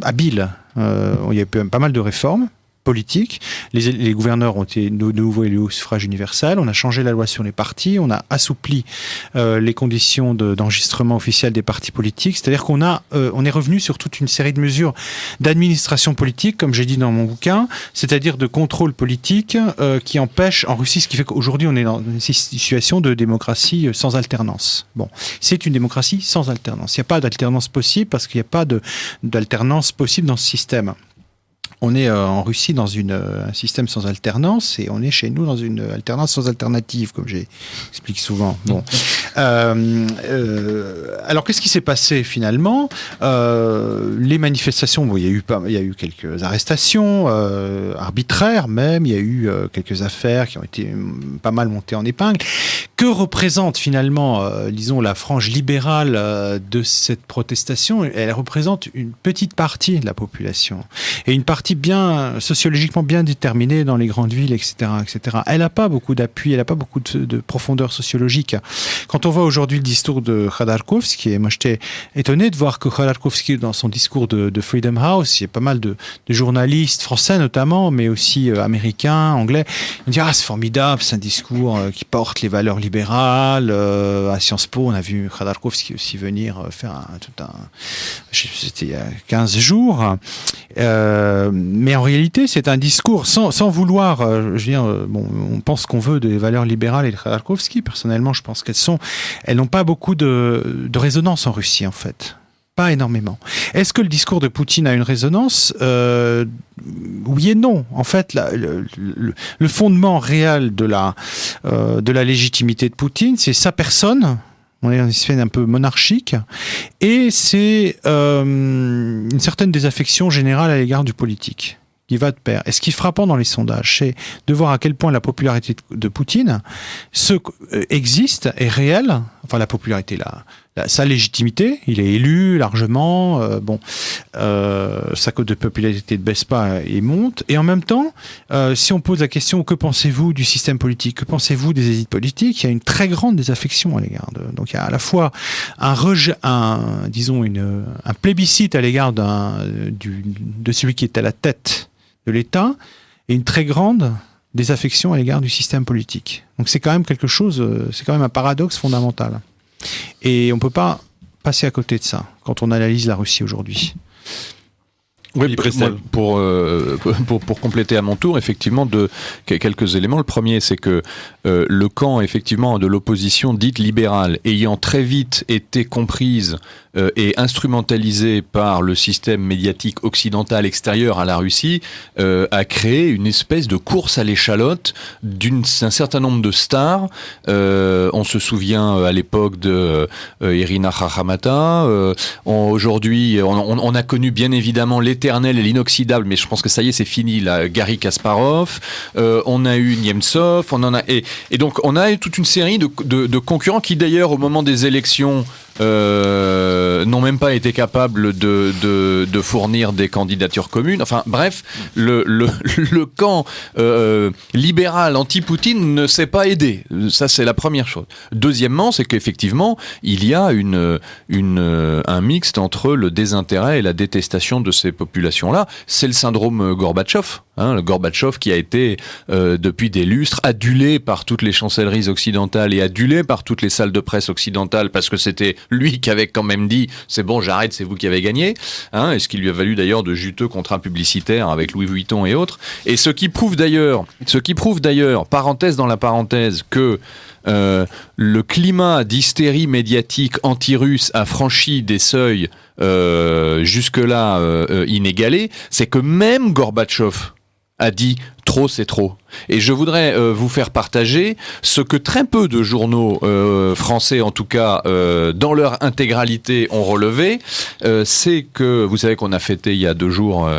habile. Il y a eu pas mal de réformes politique. Les gouverneurs ont été de nouveau élus au suffrage universel. On a changé la loi sur les partis. On a assoupli les conditions d'enregistrement officiel des partis politiques. C'est-à-dire qu'on est revenu sur toute une série de mesures d'administration politique, comme j'ai dit dans mon bouquin, c'est-à-dire de contrôle politique qui empêche en Russie, ce qui fait qu'aujourd'hui on est dans une situation de démocratie sans alternance. Bon, c'est une démocratie sans alternance. Il n'y a pas d'alternance possible parce qu'il n'y a pas d'alternance possible dans ce système. On est en Russie dans un système sans alternance et on est chez nous dans une alternance sans alternative, comme j'explique souvent. Bon. Alors, qu'est-ce qui s'est passé finalement? Les manifestations, il y a eu quelques arrestations arbitraires même, il y a eu quelques affaires qui ont été pas mal montées en épingle. Que représente finalement, disons, la frange libérale de cette protestation? Elle représente une petite partie de la population et une partie sociologiquement bien déterminée dans les grandes villes, etc., etc. Elle n'a pas beaucoup d'appui, elle n'a pas beaucoup de profondeur sociologique. Quand on voit aujourd'hui le discours de Khodorkovsky, et moi j'étais étonné de voir que Khodorkovsky, dans son discours de Freedom House, il y a pas mal de journalistes français notamment, mais aussi américains, anglais, ils disent c'est formidable, c'est un discours qui porte les valeurs libérales libérales. À Sciences Po, on a vu Khodorkovsky aussi venir faire c'était il y a 15 jours. Mais en réalité, c'est un discours sans vouloir, on pense qu'on veut des valeurs libérales et de Khodorkovsky. Personnellement, je pense elles n'ont pas beaucoup de résonance en Russie, en fait. Pas énormément. Est-ce que le discours de Poutine a une résonance ? Oui et non. En fait, le fondement réel de la légitimité de Poutine, c'est sa personne. On est dans une sphère un peu monarchique, et c'est une certaine désaffection générale à l'égard du politique qui va de pair. Et ce qui est frappant dans les sondages, c'est de voir à quel point la popularité de Poutine existe, est réelle. Enfin, la popularité, sa légitimité, il est élu largement. Sa cote de popularité ne baisse pas et monte. Et en même temps, si on pose la question, que pensez-vous du système politique ? Que pensez-vous des élites politiques ? Il y a une très grande désaffection à l'égard de. Donc il y a à la fois un plébiscite à l'égard de celui qui est à la tête de l'État, et une très grande désaffection à l'égard du système politique. Donc c'est quand même c'est quand même un paradoxe fondamental. Et on ne peut pas passer à côté de ça quand on analyse la Russie aujourd'hui. Oui, pour compléter à mon tour, effectivement, quelques éléments. Le premier, c'est que le camp, effectivement, de l'opposition dite libérale, ayant très vite été comprise et instrumentalisée par le système médiatique occidental extérieur à la Russie, a créé une espèce de course à l'échalote d'un certain nombre de stars. On se souvient à l'époque de Irina Kharamata. Aujourd'hui, on a connu bien évidemment l'éternel et l'inoxydable, mais je pense que ça y est, c'est fini, là, Garry Kasparov. On a eu Nemtsov, et donc on a eu toute une série de concurrents qui d'ailleurs au moment des élections n'ont même pas été capables de fournir des candidatures communes. Enfin bref, le camp libéral anti-Poutine ne s'est pas aidé. Ça, c'est la première chose. Deuxièmement, c'est qu'effectivement, il y a un mixte entre le désintérêt et la détestation de ces populations-là. C'est le syndrome Gorbatchev. Le Gorbatchev qui a été, depuis des lustres, adulé par toutes les chancelleries occidentales et adulé par toutes les salles de presse occidentales parce que c'était lui qui avait quand même dit « c'est bon, j'arrête, c'est vous qui avez gagné », et ce qui lui a valu d'ailleurs de juteux contrats publicitaires avec Louis Vuitton et autres. Et ce qui prouve d'ailleurs, parenthèse dans la parenthèse, que le climat d'hystérie médiatique anti-russe a franchi des seuils jusque-là inégalés, c'est que même Gorbatchev a dit « trop, c'est trop ». Et je voudrais vous faire partager ce que très peu de journaux français, en tout cas dans leur intégralité, ont relevé. C'est que, vous savez qu'on a fêté il y a 2 jours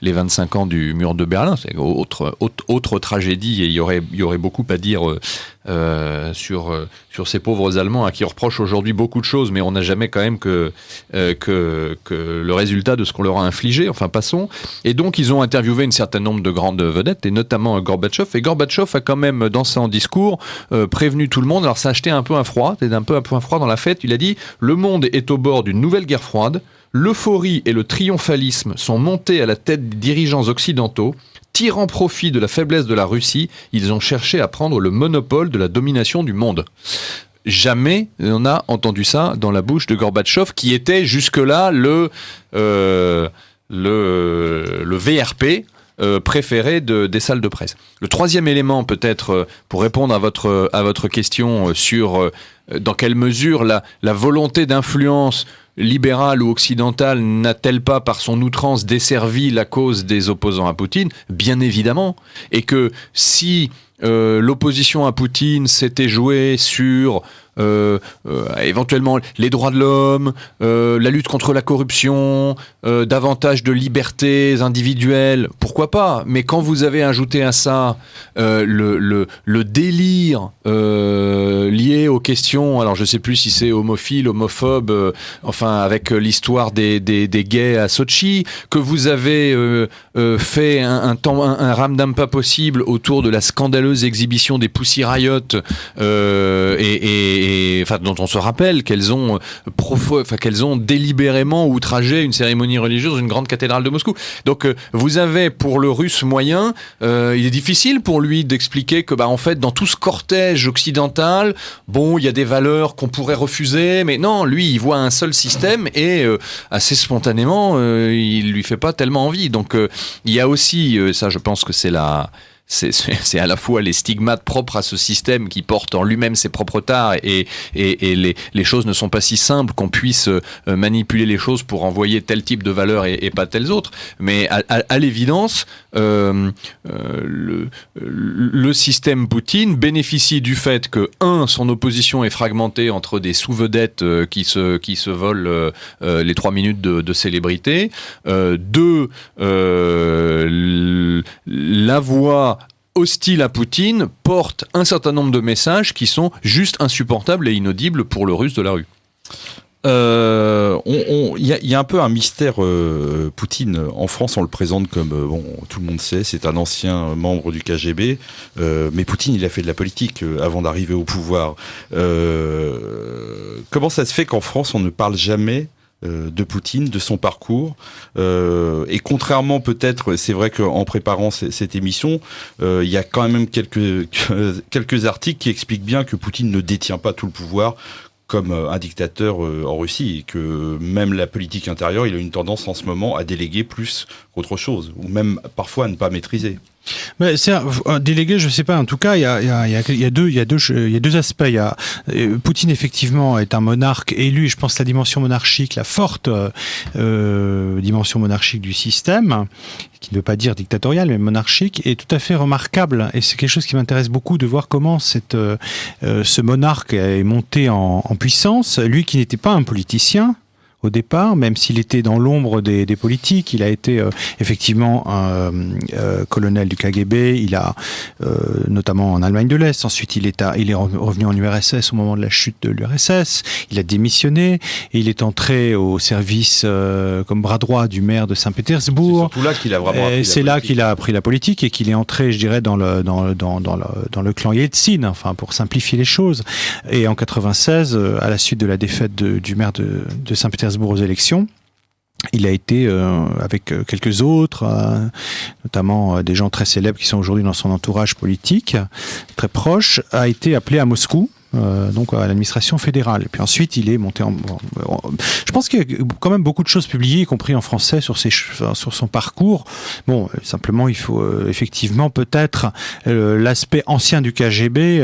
les 25 ans du mur de Berlin. C'est autre tragédie, et il y aurait beaucoup à dire sur ces pauvres Allemands à qui on reproche aujourd'hui beaucoup de choses, mais on n'a jamais quand même que le résultat de ce qu'on leur a infligé. Enfin, passons. Et donc, ils ont interviewé un certain nombre de grandes vedettes, et notamment Gorbatchev. Et Gorbatchev a quand même, dans son discours, prévenu tout le monde. Alors, ça a acheté un peu un froid. C'était un peu un froid dans la fête. Il a dit « Le monde est au bord d'une nouvelle guerre froide. L'euphorie et le triomphalisme sont montés à la tête des dirigeants occidentaux. Tirant profit de la faiblesse de la Russie, ils ont cherché à prendre le monopole de la domination du monde. » Jamais on a entendu ça dans la bouche de Gorbatchev, qui était jusque-là le VRP préféré des salles de presse. Le troisième élément, peut-être, pour répondre à votre question sur dans quelle mesure la volonté d'influence libérale ou occidentale n'a-t-elle pas, par son outrance, desservi la cause des opposants à Poutine ? Bien évidemment. Et que si l'opposition à Poutine s'était jouée sur éventuellement les droits de l'homme, la lutte contre la corruption, davantage de libertés individuelles, pourquoi pas ? Mais quand vous avez ajouté à ça le délire lié aux questions, alors je ne sais plus si c'est homophile, homophobe, enfin avec l'histoire des gays à Sotchi, que vous avez fait un ramdam pas possible autour de la scandaleuse exhibition des Pussy Riot et enfin dont on se rappelle qu'elles ont délibérément outragé une cérémonie religieuse dans une grande cathédrale de Moscou. Donc vous avez pour le Russe moyen, il est difficile pour lui d'expliquer que en fait dans tout ce cortège occidental, bon, il y a des valeurs qu'on pourrait refuser, mais non, lui il voit un seul système et assez spontanément il lui fait pas tellement envie. Donc il y a aussi ça, je pense que c'est à la fois les stigmates propres à ce système qui porte en lui-même ses propres tares et les choses ne sont pas si simples qu'on puisse manipuler les choses pour envoyer tel type de valeurs et pas telles autres. Mais à l'évidence, le système Poutine bénéficie du fait que, son opposition est fragmentée entre des sous-vedettes qui se volent les 3 minutes de célébrité. 2, la voix hostile à Poutine porte un certain nombre de messages qui sont juste insupportables et inaudibles pour le Russe de la rue. Il y a un peu un mystère Poutine. En France, on le présente comme, tout le monde sait, c'est un ancien membre du KGB, mais Poutine, il a fait de la politique avant d'arriver au pouvoir. Comment ça se fait qu'en France, on ne parle jamais de Poutine, de son parcours, et contrairement peut-être, c'est vrai qu'en préparant cette émission, il y a quand même quelques articles qui expliquent bien que Poutine ne détient pas tout le pouvoir comme un dictateur en Russie, et que même la politique intérieure, il a une tendance en ce moment à déléguer plus qu'autre chose, ou même parfois à ne pas maîtriser. Mais c'est délégué, je sais pas. En tout cas, il y a deux aspects. Poutine effectivement est un monarque élu. Je pense que la dimension monarchique, la forte dimension monarchique du système, qui ne veut pas dire dictatorial, mais monarchique, est tout à fait remarquable. Et c'est quelque chose qui m'intéresse beaucoup de voir comment ce monarque est monté en puissance. Lui qui n'était pas un politicien au départ, même s'il était dans l'ombre des politiques. Il a été effectivement colonel du KGB, il a notamment en Allemagne de l'Est, ensuite il est revenu en URSS au moment de la chute de l'URSS, il a démissionné et il est entré au service comme bras droit du maire de Saint-Pétersbourg. C'est surtout là qu'il a vraiment appris c'est là qu'il a appris la politique et qu'il est entré, je dirais, dans le clan Yeltsin, enfin pour simplifier les choses. Et en 96, à la suite de la défaite du maire de Saint-Pétersbourg aux élections, il a été, avec quelques autres, notamment des gens très célèbres qui sont aujourd'hui dans son entourage politique, très proche, a été appelé à Moscou, donc à l'administration fédérale. Et puis ensuite, il est monté je pense qu'il y a quand même beaucoup de choses publiées, y compris en français, sur son parcours. Bon, simplement, il faut effectivement peut-être l'aspect ancien du KGB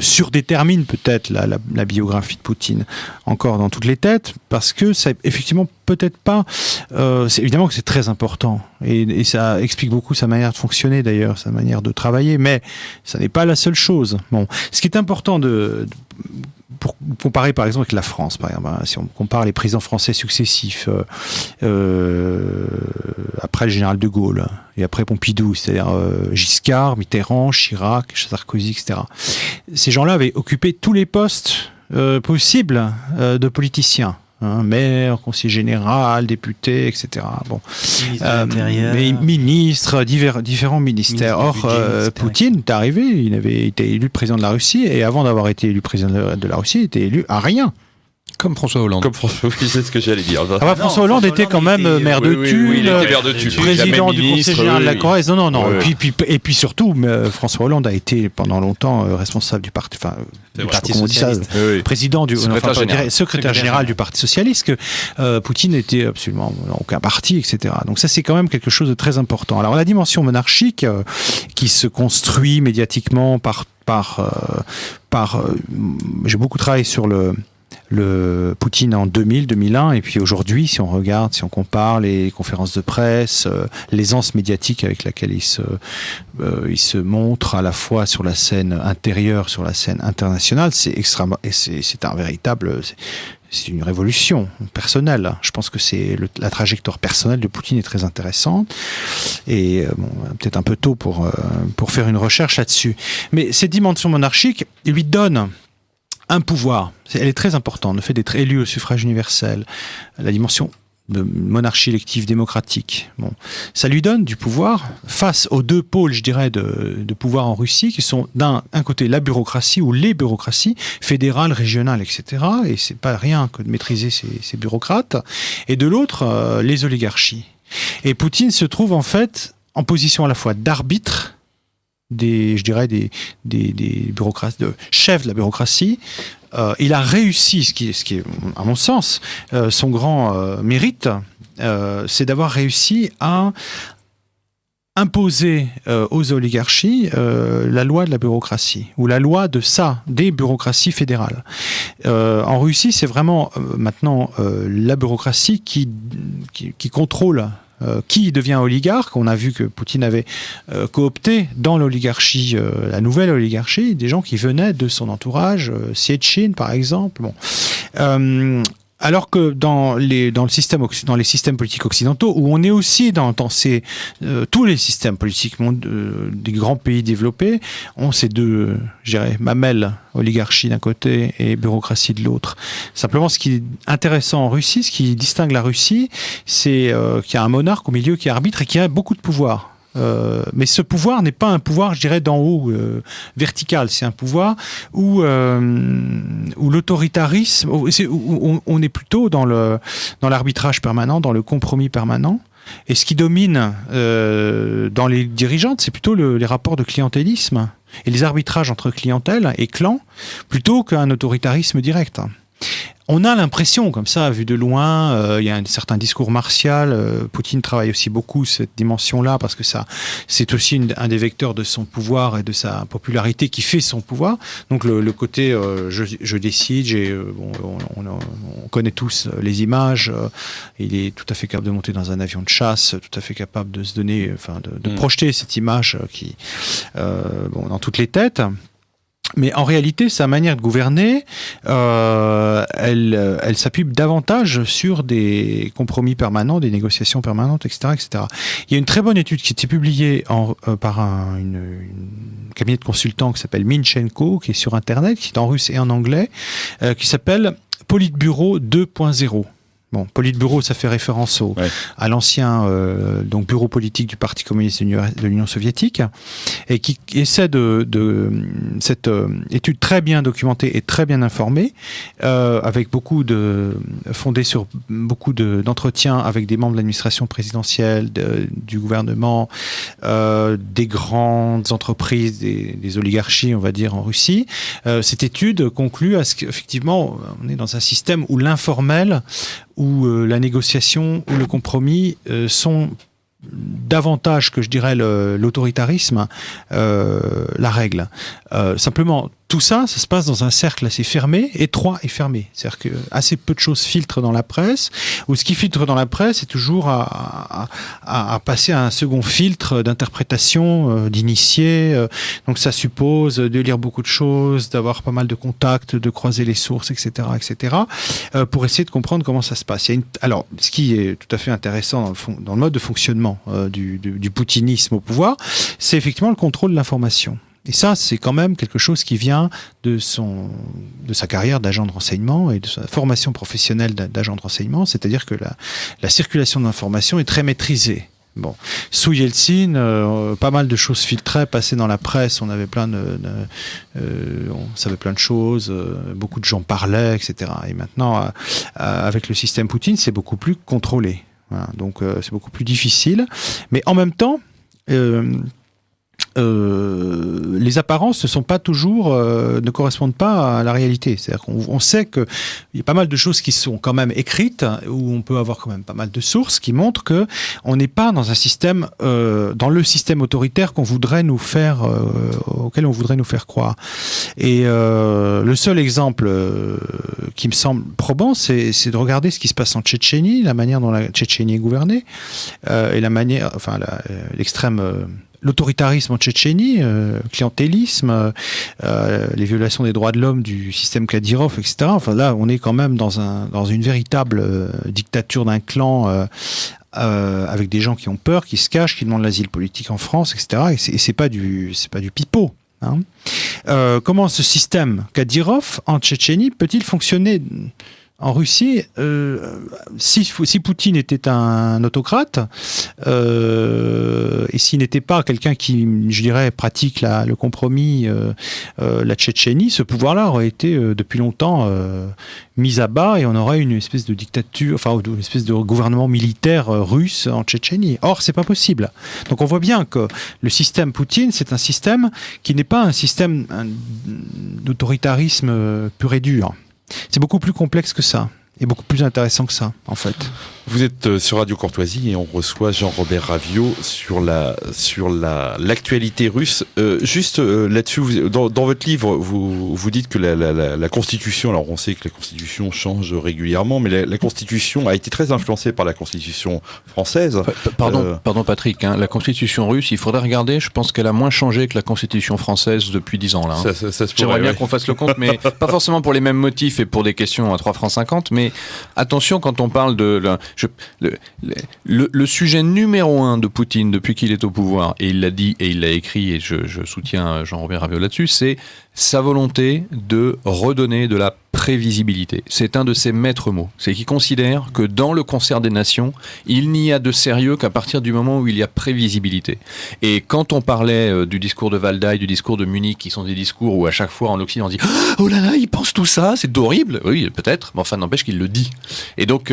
surdétermine peut-être la biographie de Poutine encore dans toutes les têtes, parce que c'est effectivement peut-être pas. C'est évidemment que c'est très important et ça explique beaucoup sa manière de fonctionner d'ailleurs, sa manière de travailler, mais ça n'est pas la seule chose. Bon, ce qui est important pour comparer par exemple avec la France, par exemple, si on compare les présidents français successifs après le général de Gaulle et après Pompidou, c'est-à-dire Giscard, Mitterrand, Chirac, Sarkozy, etc. Ces gens-là avaient occupé tous les postes possibles de politiciens. Maire, conseiller général, député, etc. Bon, ministre, différents ministères. Or, Poutine est arrivé, il avait été élu président de la Russie, et avant d'avoir été élu président de la Russie, il était élu à rien. Comme François Hollande. Comme François, oui, c'est ce que j'allais dire. François Hollande était quand même maire de Tulle, il était maire de Tulle, président du Conseil général de la Corrèze. Non. Oui. Et puis surtout, François Hollande a été pendant longtemps responsable du parti, président du secrétaire général du Parti socialiste. Que Poutine n'était absolument dans aucun parti, etc. Donc ça, c'est quand même quelque chose de très important. Alors la dimension monarchique qui se construit médiatiquement j'ai beaucoup travaillé sur le Poutine en 2000, 2001, et puis aujourd'hui, si on compare les conférences de presse, l'aisance médiatique avec laquelle il se montre à la fois sur la scène intérieure, sur la scène internationale, c'est extrêmement, et c'est un véritable, c'est une révolution personnelle. Je pense que la trajectoire personnelle de Poutine est très intéressante, et peut-être un peu tôt pour faire une recherche là-dessus. Mais cette dimension monarchique lui donne un pouvoir, elle est très importante, le fait d'être élu au suffrage universel, la dimension de monarchie élective démocratique. Bon, ça lui donne du pouvoir face aux deux pôles, je dirais, de pouvoir en Russie, qui sont d'un côté la bureaucratie ou les bureaucraties fédérales, régionales, etc. Et c'est pas rien que de maîtriser ces bureaucrates. Et de l'autre, les oligarchies. Et Poutine se trouve en fait en position à la fois d'arbitre, des bureaucrates, de chef de la bureaucratie. Il a réussi, ce qui est à mon sens, son grand mérite, c'est d'avoir réussi à imposer aux oligarchies la loi de la bureaucratie, ou la loi des bureaucraties fédérales. En Russie, c'est vraiment maintenant la bureaucratie qui contrôle qui devient oligarque. On a vu que Poutine avait coopté dans l'oligarchie, la nouvelle oligarchie, des gens qui venaient de son entourage, Syetchine par exemple. Bon. Alors que dans les systèmes politiques occidentaux, où on est aussi dans tous les systèmes politiques des grands pays développés, ont ces deux, je dirais, mamelles, oligarchie d'un côté et bureaucratie de l'autre. Simplement, ce qui est intéressant en Russie, ce qui distingue la Russie, c'est qu'il y a un monarque au milieu qui arbitre et qui a beaucoup de pouvoir. Mais ce pouvoir n'est pas un pouvoir, je dirais, d'en haut, vertical. C'est un pouvoir où l'autoritarisme, où on est plutôt dans l'arbitrage permanent, dans le compromis permanent. Et ce qui domine dans les dirigeantes, c'est plutôt les rapports de clientélisme et les arbitrages entre clientèle et clan, plutôt qu'un autoritarisme direct. On a l'impression, comme ça, vu de loin, il y a un certain discours martial. Poutine travaille aussi beaucoup cette dimension-là parce que c'est aussi un des vecteurs de son pouvoir et de sa popularité qui fait son pouvoir. Donc le côté je décide, on connaît tous les images. Il est tout à fait capable de monter dans un avion de chasse, tout à fait capable de se donner, de projeter cette image dans toutes les têtes. Mais en réalité, sa manière de gouverner, elle s'appuie davantage sur des compromis permanents, des négociations permanentes, etc., etc. Il y a une très bonne étude qui a été publiée par une cabinet de consultants qui s'appelle Minchenko, qui est sur Internet, qui est en russe et en anglais, qui s'appelle Politburo 2.0. Bon, Politburo, ça fait référence à l'ancien bureau politique du Parti communiste de l'Union soviétique, et qui essaie cette étude très bien documentée et très bien informée, avec fondée sur beaucoup d'entretiens avec des membres de l'administration présidentielle, du gouvernement, des grandes entreprises, des oligarchies, on va dire, en Russie. Cette étude conclut à ce qu'effectivement, on est dans un système où l'informel, où la négociation ou le compromis sont davantage que, je dirais, l'autoritarisme, la règle. Simplement, tout ça se passe dans un cercle assez fermé, étroit et fermé. C'est-à-dire que assez peu de choses filtrent dans la presse, ou ce qui filtre dans la presse est toujours à passer à un second filtre d'interprétation, d'initié. Donc ça suppose de lire beaucoup de choses, d'avoir pas mal de contacts, de croiser les sources, etc., etc., pour essayer de comprendre comment ça se passe. Alors, ce qui est tout à fait intéressant dans le mode de fonctionnement du poutinisme au pouvoir, c'est effectivement le contrôle de l'information. Et ça, c'est quand même quelque chose qui vient de sa carrière d'agent de renseignement et de sa formation professionnelle d'agent de renseignement, c'est-à-dire que la circulation de l'information est très maîtrisée. Bon, sous Yeltsin, pas mal de choses filtraient, passaient dans la presse, on avait on savait plein de choses, beaucoup de gens parlaient, etc. Et maintenant, avec le système Poutine, c'est beaucoup plus contrôlé. Voilà, donc c'est beaucoup plus difficile. Mais en même temps, les apparences ne correspondent pas à la réalité. C'est-à-dire qu'on sait qu'il y a pas mal de choses qui sont quand même écrites, où on peut avoir quand même pas mal de sources qui montrent que on n'est pas dans un système, dans le système autoritaire auquel on voudrait nous faire croire. Et le seul exemple qui me semble probant, c'est de regarder ce qui se passe en Tchétchénie, la manière dont la Tchétchénie est gouvernée, et l'autoritarisme en Tchétchénie, clientélisme, les violations des droits de l'homme du système Kadyrov, etc. Enfin là, on est quand même dans une véritable dictature d'un clan avec des gens qui ont peur, qui se cachent, qui demandent l'asile politique en France, etc. Et c'est pas du pipeau. Comment ce système Kadyrov en Tchétchénie peut-il fonctionner en Russie, si Poutine était un autocrate, et s'il n'était pas quelqu'un qui, je dirais, pratique le compromis, la Tchétchénie, ce pouvoir-là aurait été depuis longtemps mis à bas et on aurait une espèce de dictature, enfin une espèce de gouvernement militaire russe en Tchétchénie. Or, c'est pas possible. Donc on voit bien que le système Poutine, c'est un système qui n'est pas un système d'autoritarisme pur et dur. C'est beaucoup plus complexe que ça. Et beaucoup plus intéressant que ça, en fait. Vous êtes sur Radio Courtoisie et on reçoit Jean-Robert Raviot sur l'actualité russe. Juste là-dessus, dans votre livre, vous dites que la Constitution, alors on sait que la Constitution change régulièrement, mais la Constitution a été très influencée par la Constitution française. Pardon Patrick, la Constitution russe, il faudrait regarder, je pense qu'elle a moins changé que la Constitution française depuis 10 ans. Là, hein. Ça se J'aimerais bien qu'on fasse le compte, mais pas forcément pour les mêmes motifs et pour des questions à 3,50 francs, mais attention quand on parle de... Le sujet numéro 1 de Poutine depuis qu'il est au pouvoir, et il l'a dit et il l'a écrit, et je soutiens Jean-Robert Raviot là-dessus, c'est sa volonté de redonner de la prévisibilité. C'est un de ses maîtres mots. C'est qu'il considère que dans le concert des nations, il n'y a de sérieux qu'à partir du moment où il y a prévisibilité. Et quand on parlait du discours de Valdai, du discours de Munich, qui sont des discours où à chaque fois en Occident on dit « Oh là là, il pense tout ça, c'est horrible !» Oui, peut-être, mais enfin n'empêche qu'il le dit. Et donc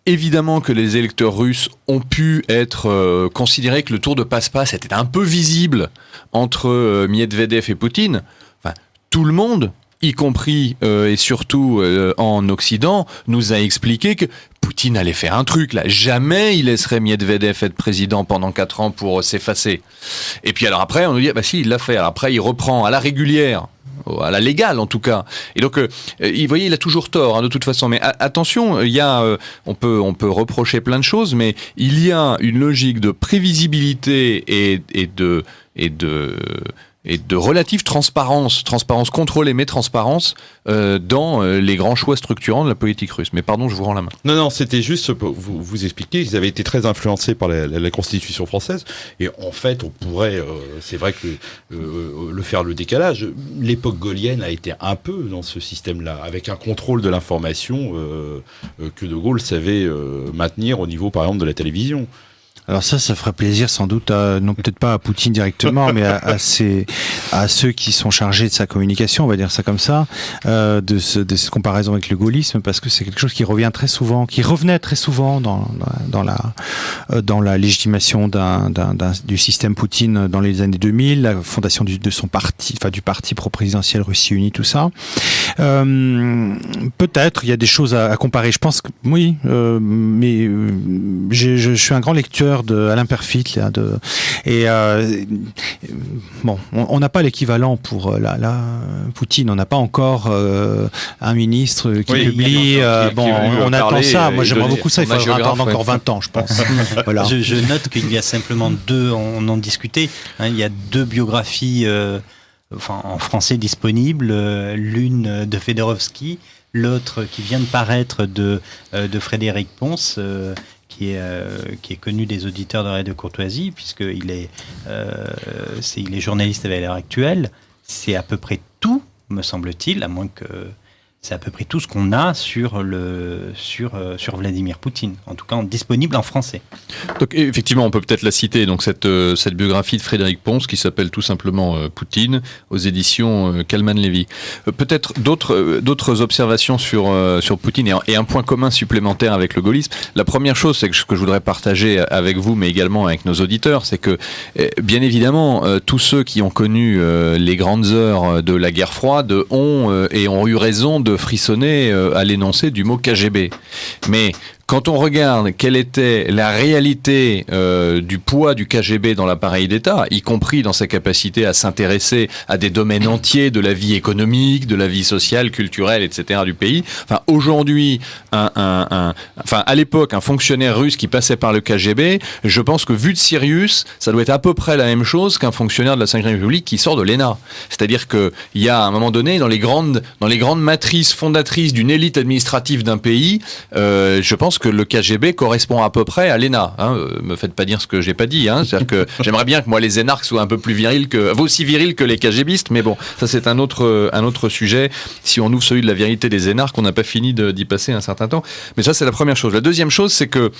évidemment que les électeurs russes ont pu être considérés que le tour de passe-passe était un peu visible entre Medvedev et Poutine. Enfin, tout le monde, y compris et surtout en Occident, nous a expliqué que Poutine allait faire un truc là. Jamais il laisserait Medvedev être président pendant 4 ans pour s'effacer. Et puis alors après, on nous dit bah si, il l'a fait. Alors après, il reprend à la régulière. À la légale en tout cas. Et donc, vous voyez, il a toujours tort de toute façon. Mais attention, il y a, on peut reprocher plein de choses, mais il y a une logique de prévisibilité et de relative transparence contrôlée, mais transparence dans les grands choix structurants de la politique russe. Mais pardon, je vous rends la main. Non, c'était juste pour vous expliquer qu'ils avaient été très influencés par la Constitution française. Et en fait, on pourrait, c'est vrai que le faire le décalage. L'époque gaullienne a été un peu dans ce système-là, avec un contrôle de l'information que De Gaulle savait maintenir au niveau, par exemple, de la télévision. Alors ça ferait plaisir sans doute, non peut-être pas à Poutine directement, mais à ceux qui sont chargés de sa communication, on va dire ça comme ça, de cette comparaison avec le gaullisme, parce que c'est quelque chose qui revenait très souvent dans la légitimation du système Poutine dans les années 2000, la fondation de son parti, enfin du parti pro-présidentiel Russie Unie, tout ça. Peut-être il y a des choses à comparer. Je pense que oui, mais je suis un grand lecteur de Alain Perfit bon, on n'a pas l'équivalent pour Poutine. On n'a pas encore un ministre qui publie. On attend ça. Moi, j'aimerais beaucoup ça. Il faudra attendre encore 20 ans, je pense. Voilà. Je note qu'il y a simplement deux. On en discutait. Il y a 2 biographies, en français disponibles. L'une de Fedorovski, l'autre qui vient de paraître de Frédéric Pons. Qui est connu des auditeurs de Radio Courtoisie, puisqu'il est journaliste à l'heure actuelle. C'est à peu près tout, me semble-t-il, à moins que c'est à peu près tout ce qu'on a sur Vladimir Poutine, en tout cas disponible en français. Donc effectivement, on peut peut-être la citer, donc cette biographie de Frédéric Pons qui s'appelle tout simplement Poutine, aux éditions Kalman-Levy. Peut-être d'autres observations sur Poutine et un point commun supplémentaire avec le gaullisme. La première chose, c'est que ce que je voudrais partager avec vous, mais également avec nos auditeurs, c'est que bien évidemment, tous ceux qui ont connu les grandes heures de la guerre froide ont eu raison de frissonner à l'énoncé du mot KGB. Mais quand on regarde quelle était la réalité du poids du KGB dans l'appareil d'État, y compris dans sa capacité à s'intéresser à des domaines entiers de la vie économique, de la vie sociale, culturelle, etc. du pays, aujourd'hui, à l'époque, un fonctionnaire russe qui passait par le KGB, je pense que vu de Sirius, ça doit être à peu près la même chose qu'un fonctionnaire de la Ve République qui sort de l'ENA. C'est-à-dire qu'il y a à un moment donné, dans les grandes matrices fondatrices d'une élite administrative d'un pays, je pense que que le KGB correspond à peu près à l'ENA. Me faites pas dire ce que j'ai pas dit. C'est-à-dire que j'aimerais bien que moi les énarques soient un peu plus virils aussi virils que les KGBistes, mais bon, ça c'est un autre sujet. Si on ouvre celui de la virilité des énarques, on n'a pas fini d'y passer un certain temps. Mais ça c'est la première chose. La deuxième chose, c'est que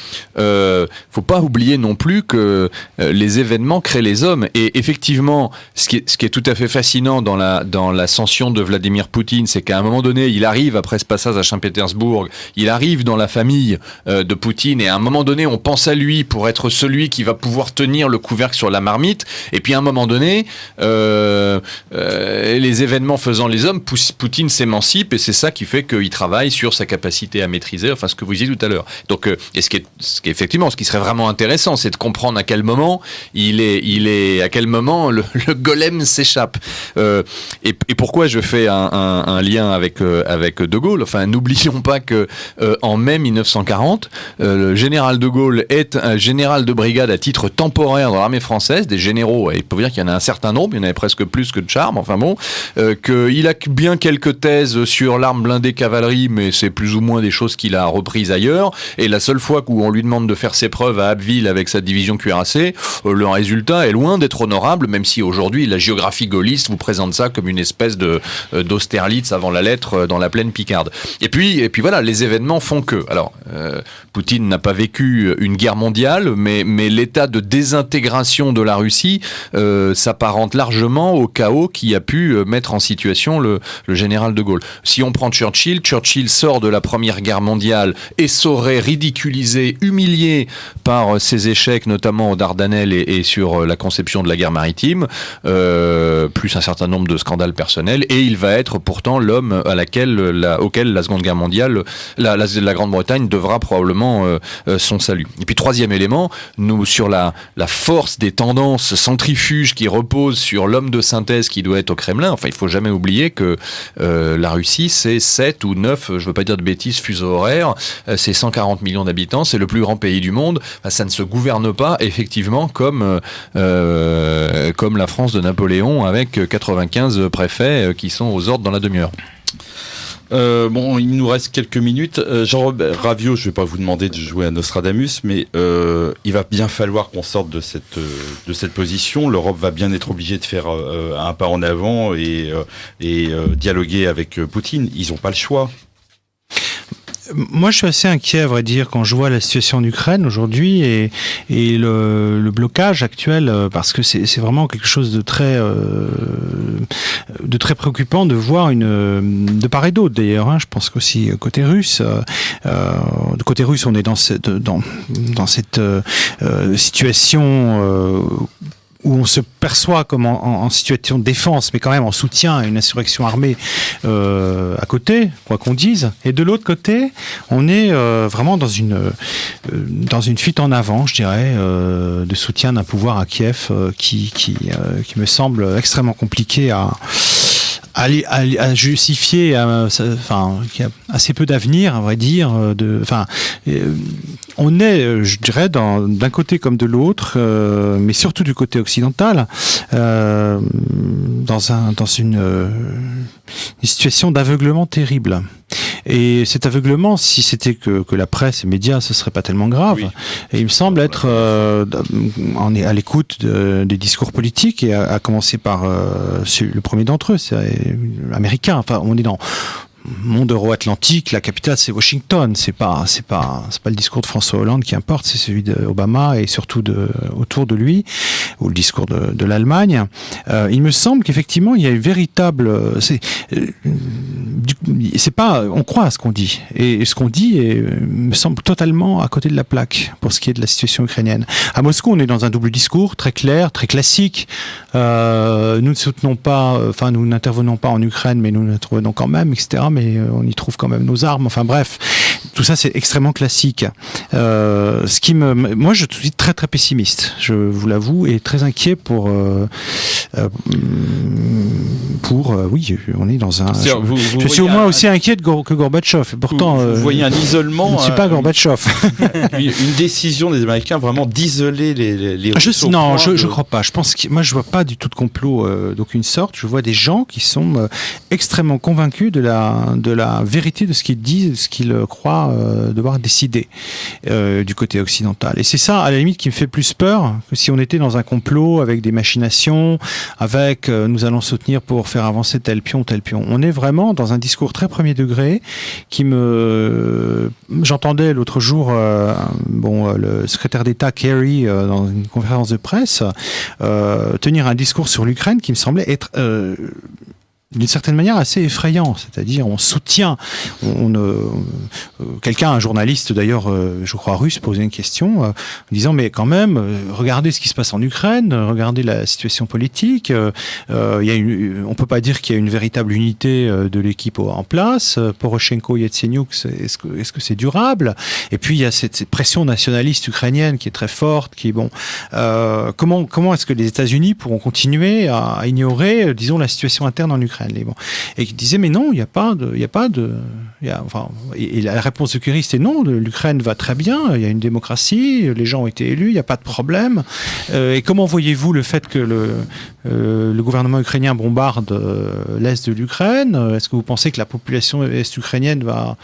faut pas oublier non plus que les événements créent les hommes. Et effectivement, ce qui est tout à fait fascinant dans l'ascension de Vladimir Poutine, c'est qu'à un moment donné, il arrive après ce passage à Saint-Pétersbourg, il arrive dans la famille de Poutine, et à un moment donné, on pense à lui pour être celui qui va pouvoir tenir le couvercle sur la marmite. Et puis à un moment donné, les événements faisant les hommes, Poutine s'émancipe, et c'est ça qui fait qu'il travaille sur sa capacité à maîtriser, enfin ce que vous disiez tout à l'heure. Donc, et ce qui serait vraiment intéressant, c'est de comprendre à quel moment à quel moment le golem s'échappe. Et pourquoi je fais un lien avec De Gaulle. Enfin, n'oublions pas que en mai 1940, le général De Gaulle est un général de brigade à titre temporaire dans l'armée française. Des généraux, il faut dire qu'il y en a un certain nombre, il y en avait presque plus que de charme. Enfin bon, qu'il a bien quelques thèses sur l'arme blindée cavalerie, mais c'est plus ou moins des choses qu'il a reprises ailleurs. Et la seule fois où on lui demande de faire ses preuves à Abbeville avec sa division cuirassée, le résultat est loin d'être honorable, même si aujourd'hui la géographie gaulliste vous présente ça comme une espèce d'Austerlitz avant la lettre dans la plaine picarde. Et puis voilà, les événements font que. Alors, Poutine n'a pas vécu une guerre mondiale, mais l'état de désintégration de la Russie s'apparente largement au chaos qui a pu mettre en situation le général de Gaulle. Si on prend Churchill sort de la Première Guerre mondiale essoré, ridiculisé, humilié par ses échecs, notamment aux Dardanelles et sur la conception de la guerre maritime, plus un certain nombre de scandales personnels, et il va être pourtant l'homme auquel la Seconde Guerre mondiale, la Grande-Bretagne devra probablement son salut. Et puis troisième élément, nous sur la force des tendances centrifuges qui reposent sur l'homme de synthèse qui doit être au Kremlin. Enfin, il faut jamais oublier que la Russie, c'est 7 ou 9, je veux pas dire de bêtises, fuseaux horaires, c'est 140 millions d'habitants, c'est le plus grand pays du monde. Enfin, ça ne se gouverne pas effectivement comme la France de Napoléon avec 95 préfets qui sont aux ordres dans la demi-heure. Il nous reste quelques minutes. Jean-Robert Ravio, je ne vais pas vous demander de jouer à Nostradamus, mais il va bien falloir qu'on sorte de cette position. L'Europe va bien être obligée de faire un pas en avant et dialoguer avec Poutine. Ils n'ont pas le choix. Moi, je suis assez inquiet, à vrai dire, quand je vois la situation en Ukraine aujourd'hui et le blocage actuel, parce que c'est vraiment quelque chose de très préoccupant de voir de part et d'autre d'ailleurs. Je pense qu'aussi côté russe, on est dans cette situation. Où on se perçoit comme en situation de défense, mais quand même en soutien à une insurrection armée à côté, quoi qu'on dise. Et de l'autre côté, on est vraiment dans une fuite en avant, je dirais, de soutien d'un pouvoir à Kiev qui me semble extrêmement compliqué à justifier, qui a assez peu d'avenir, à vrai dire. On est, je dirais, d'un côté comme de l'autre, mais surtout du côté occidental, dans une situation d'aveuglement terrible. Et cet aveuglement, si c'était que la presse et les médias, ce serait pas tellement grave. Oui. Et il me semble être à l'écoute des discours politiques, et à commencer par le premier d'entre eux, c'est américain. Enfin, on est dans monde euro-atlantique, la capitale c'est Washington, c'est pas le discours de François Hollande qui importe, c'est celui d'Obama et surtout autour de lui, ou le discours de l'Allemagne. Il me semble qu'effectivement il y a une véritable, on croit à ce qu'on dit, et ce qu'on dit me semble totalement à côté de la plaque pour ce qui est de la situation ukrainienne. À Moscou, on est dans un double discours très clair, très classique. Nous ne soutenons pas, nous n'intervenons pas en Ukraine, mais nous l'intervenons quand même, etc. Mais on y trouve quand même nos armes. Enfin bref, tout ça c'est extrêmement classique. Moi je suis très très pessimiste, je vous l'avoue, et très inquiet pour oui, on est dans un... Je suis au moins aussi inquiet que Gorbatchev. Pourtant, vous voyez un isolement. Je ne suis pas Gorbatchev. Une décision des Américains vraiment d'isoler les Russes. Non, je ne crois pas. Je pense que moi, je vois pas du tout de complot d'aucune sorte. Je vois des gens qui sont extrêmement convaincus de la vérité de ce qu'ils disent, ce qu'ils croient devoir décider du côté occidental. Et c'est ça, à la limite, qui me fait plus peur que si on était dans un complot avec des machinations, avec nous allons soutenir pour faire avancer tel pion, tel pion. On est vraiment dans un discours très premier degré qui J'entendais l'autre jour le secrétaire d'État Kerry dans une conférence de presse tenir un discours sur l'Ukraine qui me semblait être d'une certaine manière assez effrayant, c'est-à-dire on soutient, un journaliste d'ailleurs, je crois russe, posait une question en disant mais quand même, regardez ce qui se passe en Ukraine, regardez la situation politique, on peut pas dire qu'il y a une véritable unité de l'équipe en place, Poroshenko, Yatsenyuk, est-ce que c'est durable? Et puis il y a cette pression nationaliste ukrainienne qui est très forte, qui est comment est-ce que les États-Unis pourront continuer à ignorer, disons, la situation interne en Ukraine? Et qui disait mais non, il y a pas de et la réponse de Kerry c'était non, l'Ukraine va très bien, il y a une démocratie, les gens ont été élus, il n'y a pas de problème. Et comment voyez-vous le fait que le gouvernement ukrainien bombarde l'est de l'Ukraine? Est-ce que vous pensez que la population est-ukrainienne va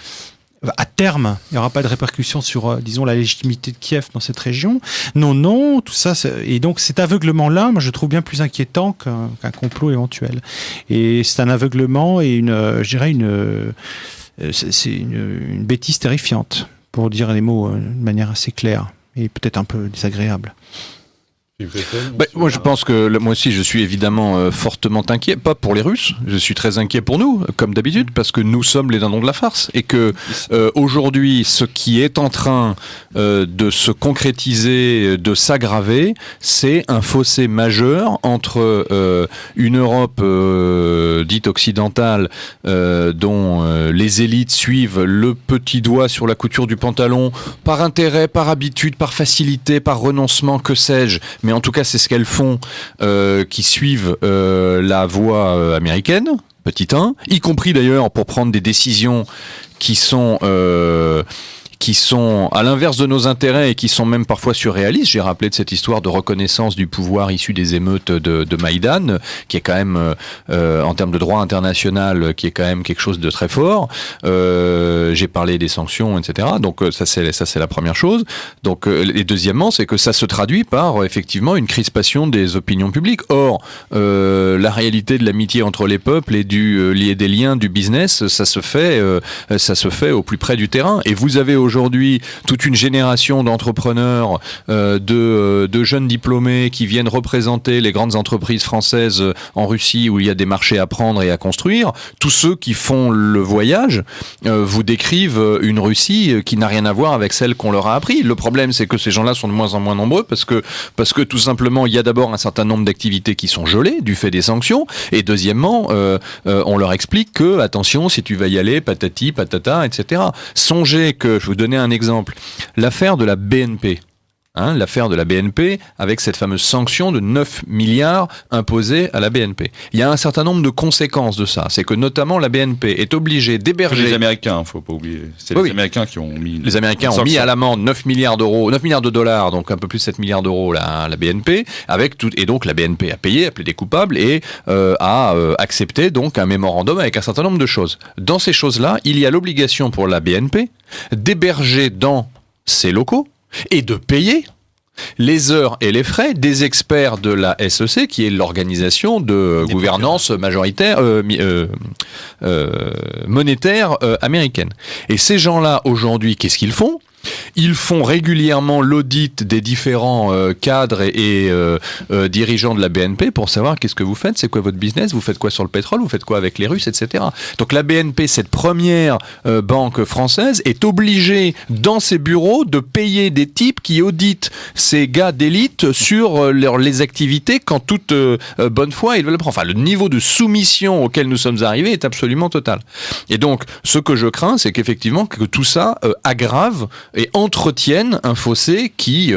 à terme, il n'y aura pas de répercussions sur, disons, la légitimité de Kiev dans cette région? Non, tout ça. Et donc cet aveuglement-là, moi, je trouve bien plus inquiétant qu'un complot éventuel. Et c'est un aveuglement et c'est une bêtise terrifiante, pour dire les mots de manière assez claire et peut-être un peu désagréable. Moi, je pense que moi aussi, je suis évidemment fortement inquiet, pas pour les Russes, je suis très inquiet pour nous, comme d'habitude, parce que nous sommes les dindons de la farce, et que aujourd'hui, ce qui est en train de se concrétiser, de s'aggraver, c'est un fossé majeur entre une Europe dite occidentale, dont les élites suivent le petit doigt sur la couture du pantalon, par intérêt, par habitude, par facilité, par renoncement, que sais-je, mais en tout cas c'est ce qu'elles font, qui suivent la voie américaine, petit 1, y compris d'ailleurs pour prendre des décisions qui sont à l'inverse de nos intérêts et qui sont même parfois surréalistes. J'ai rappelé de cette histoire de reconnaissance du pouvoir issu des émeutes de Maïdan, qui est quand même, en termes de droit international, qui est quand même quelque chose de très fort. J'ai parlé des sanctions, etc. Donc ça c'est la première chose. Donc et deuxièmement, c'est que ça se traduit par effectivement une crispation des opinions publiques. Or, la réalité de l'amitié entre les peuples et des liens du business, ça se fait au plus près du terrain. Et vous avez aujourd'hui toute une génération d'entrepreneurs, de jeunes diplômés qui viennent représenter les grandes entreprises françaises en Russie où il y a des marchés à prendre et à construire. Tous ceux qui font le voyage vous décrivent une Russie qui n'a rien à voir avec celle qu'on leur a appris. Le problème, c'est que ces gens-là sont de moins en moins nombreux parce que tout simplement, il y a d'abord un certain nombre d'activités qui sont gelées du fait des sanctions, et deuxièmement, on leur explique que, attention, si tu vas y aller, patati, patata, etc. Songez que, je vous donner un exemple, l'affaire de la BNP. L'affaire de la BNP avec cette fameuse sanction de 9 milliards imposée à la BNP. Il y a un certain nombre de conséquences de ça. C'est que notamment la BNP est obligée d'héberger... Les Américains, faut pas oublier. C'est les Américains qui ont mis... Les Américains ont mis à l'amende 9 milliards de dollars, donc un peu plus de 7 milliards d'euros la BNP, et donc la BNP a payé, a plaidé coupable et a accepté donc un mémorandum avec un certain nombre de choses. Dans ces choses-là, il y a l'obligation pour la BNP d'héberger dans ses locaux et de payer les heures et les frais des experts de la SEC, qui est l'organisation de gouvernance majoritaire monétaire américaine. Et ces gens-là, aujourd'hui, qu'est-ce qu'ils font ? Ils font régulièrement l'audit des différents cadres et dirigeants de la BNP pour savoir qu'est-ce que vous faites, c'est quoi votre business, vous faites quoi sur le pétrole, vous faites quoi avec les Russes, etc. Donc la BNP, cette première banque française, est obligée dans ses bureaux de payer des types qui auditent ces gars d'élite sur les activités qu'en toute bonne foi ils veulent prendre. Enfin, le niveau de soumission auquel nous sommes arrivés est absolument total. Et donc, ce que je crains, c'est qu'effectivement que tout ça aggrave et entretiennent un fossé qui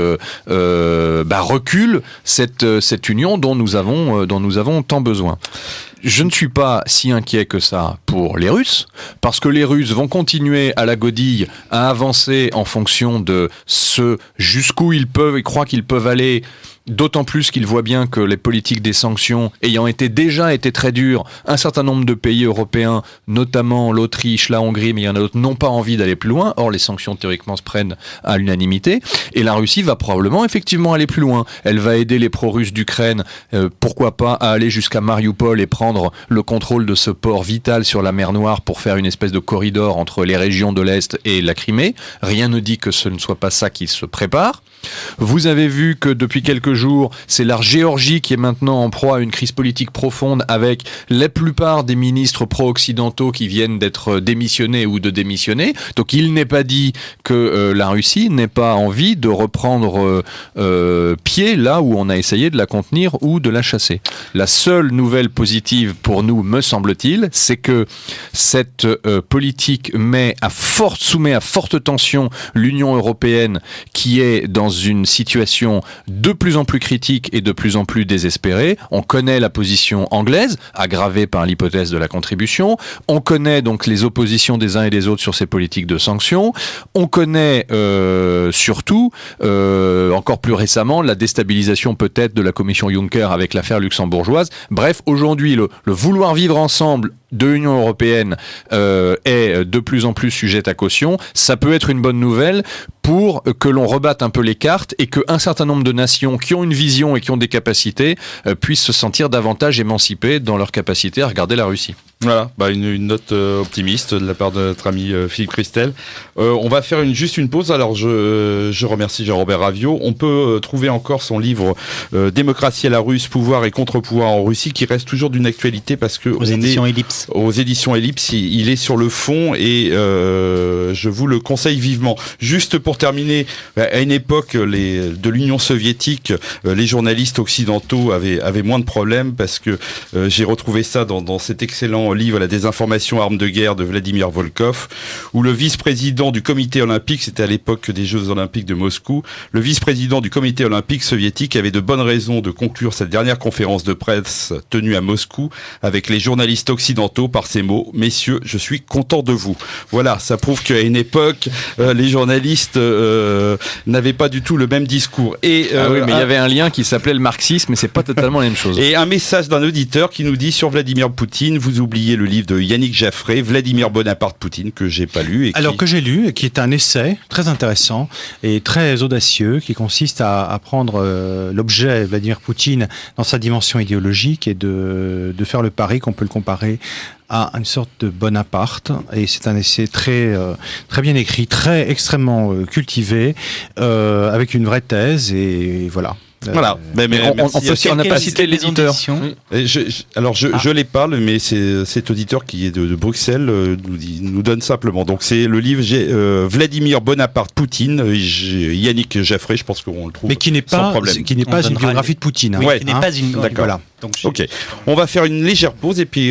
recule cette union dont nous avons tant besoin. Je ne suis pas si inquiet que ça pour les Russes, parce que les Russes vont continuer à la godille à avancer en fonction de ce jusqu'où ils croient qu'ils peuvent aller, d'autant plus qu'ils voient bien que les politiques des sanctions ayant déjà été très dures, un certain nombre de pays européens, notamment l'Autriche, la Hongrie, mais il y en a d'autres, n'ont pas envie d'aller plus loin. Or, les sanctions théoriquement se prennent à l'unanimité, et la Russie va probablement effectivement aller plus loin. Elle va aider les pro-russes d'Ukraine, pourquoi pas, à aller jusqu'à Mariupol et prendre le contrôle de ce port vital sur la mer Noire pour faire une espèce de corridor entre les régions de l'Est et la Crimée. Rien ne dit que ce ne soit pas ça qui se prépare. Vous avez vu que depuis quelques jours, c'est la Géorgie qui est maintenant en proie à une crise politique profonde, avec la plupart des ministres pro-occidentaux qui viennent d'être démissionnés ou de démissionner. Donc il n'est pas dit que la Russie n'ait pas envie de reprendre pied là où on a essayé de la contenir ou de la chasser. La seule nouvelle positive pour nous, me semble-t-il, c'est que cette politique soumet à forte tension l'Union européenne, qui est dans une situation de plus en plus critique et de plus en plus désespérée. On connaît la position anglaise, aggravée par l'hypothèse de la contribution. On connaît donc les oppositions des uns et des autres sur ces politiques de sanctions. On connaît surtout, encore plus récemment, la déstabilisation peut-être de la commission Juncker avec l'affaire luxembourgeoise. Bref, aujourd'hui, le vouloir vivre ensemble de l'Union européenne est de plus en plus sujette à caution. Ça peut être une bonne nouvelle pour que l'on rebatte un peu les cartes et qu'un certain nombre de nations qui ont une vision et qui ont des capacités puissent se sentir davantage émancipées dans leur capacité à regarder la Russie. Voilà, une note optimiste de la part de notre ami Philippe Christel. On va faire juste une pause. Alors je remercie Jean-Robert Raviot. On peut trouver encore son livre Démocratie à la russe, pouvoir et contre-pouvoir en Russie, qui reste toujours d'une actualité parce que aux éditions Ellipse. Aux éditions Ellipse, il est sur le fond et je vous le conseille vivement. Juste pour terminer, à une époque de l'Union soviétique, les journalistes occidentaux avaient moins de problèmes parce que j'ai retrouvé ça dans cet excellent livre La désinformation, arme de guerre de Vladimir Volkov, où le vice-président du comité olympique, c'était à l'époque des Jeux olympiques de Moscou, le vice-président du comité olympique soviétique avait de bonnes raisons de conclure cette dernière conférence de presse tenue à Moscou avec les journalistes occidentaux par ces mots: messieurs, je suis content de vous. Voilà, ça prouve qu'à une époque, les journalistes n'avaient pas du tout le même discours. Et oui, mais il y avait un lien qui s'appelait le marxisme, mais c'est pas totalement la même chose. Et un message d'un auditeur qui nous dit sur Vladimir Poutine: vous oubliez le livre de Yannick Jaffré, Vladimir Bonaparte Poutine, que j'ai pas lu. Que j'ai lu, et qui est un essai très intéressant et très audacieux, qui consiste à prendre l'objet Vladimir Poutine dans sa dimension idéologique et de faire le pari qu'on peut le comparer à une sorte de Bonaparte. Et c'est un essai très bien écrit, extrêmement cultivé, avec une vraie thèse, et voilà. Voilà. On n'a pas cité l'éditeur. Je les parle, mais c'est cet auditeur qui est de Bruxelles nous donne simplement. Donc c'est le livre Vladimir Bonaparte Poutine, Yannick Jaffré, je pense qu'on le trouve. Mais qui n'est pas une biographie de Poutine. Ouais, qui n'est pas une. D'accord. Voilà. Ok. On va faire une légère pause et puis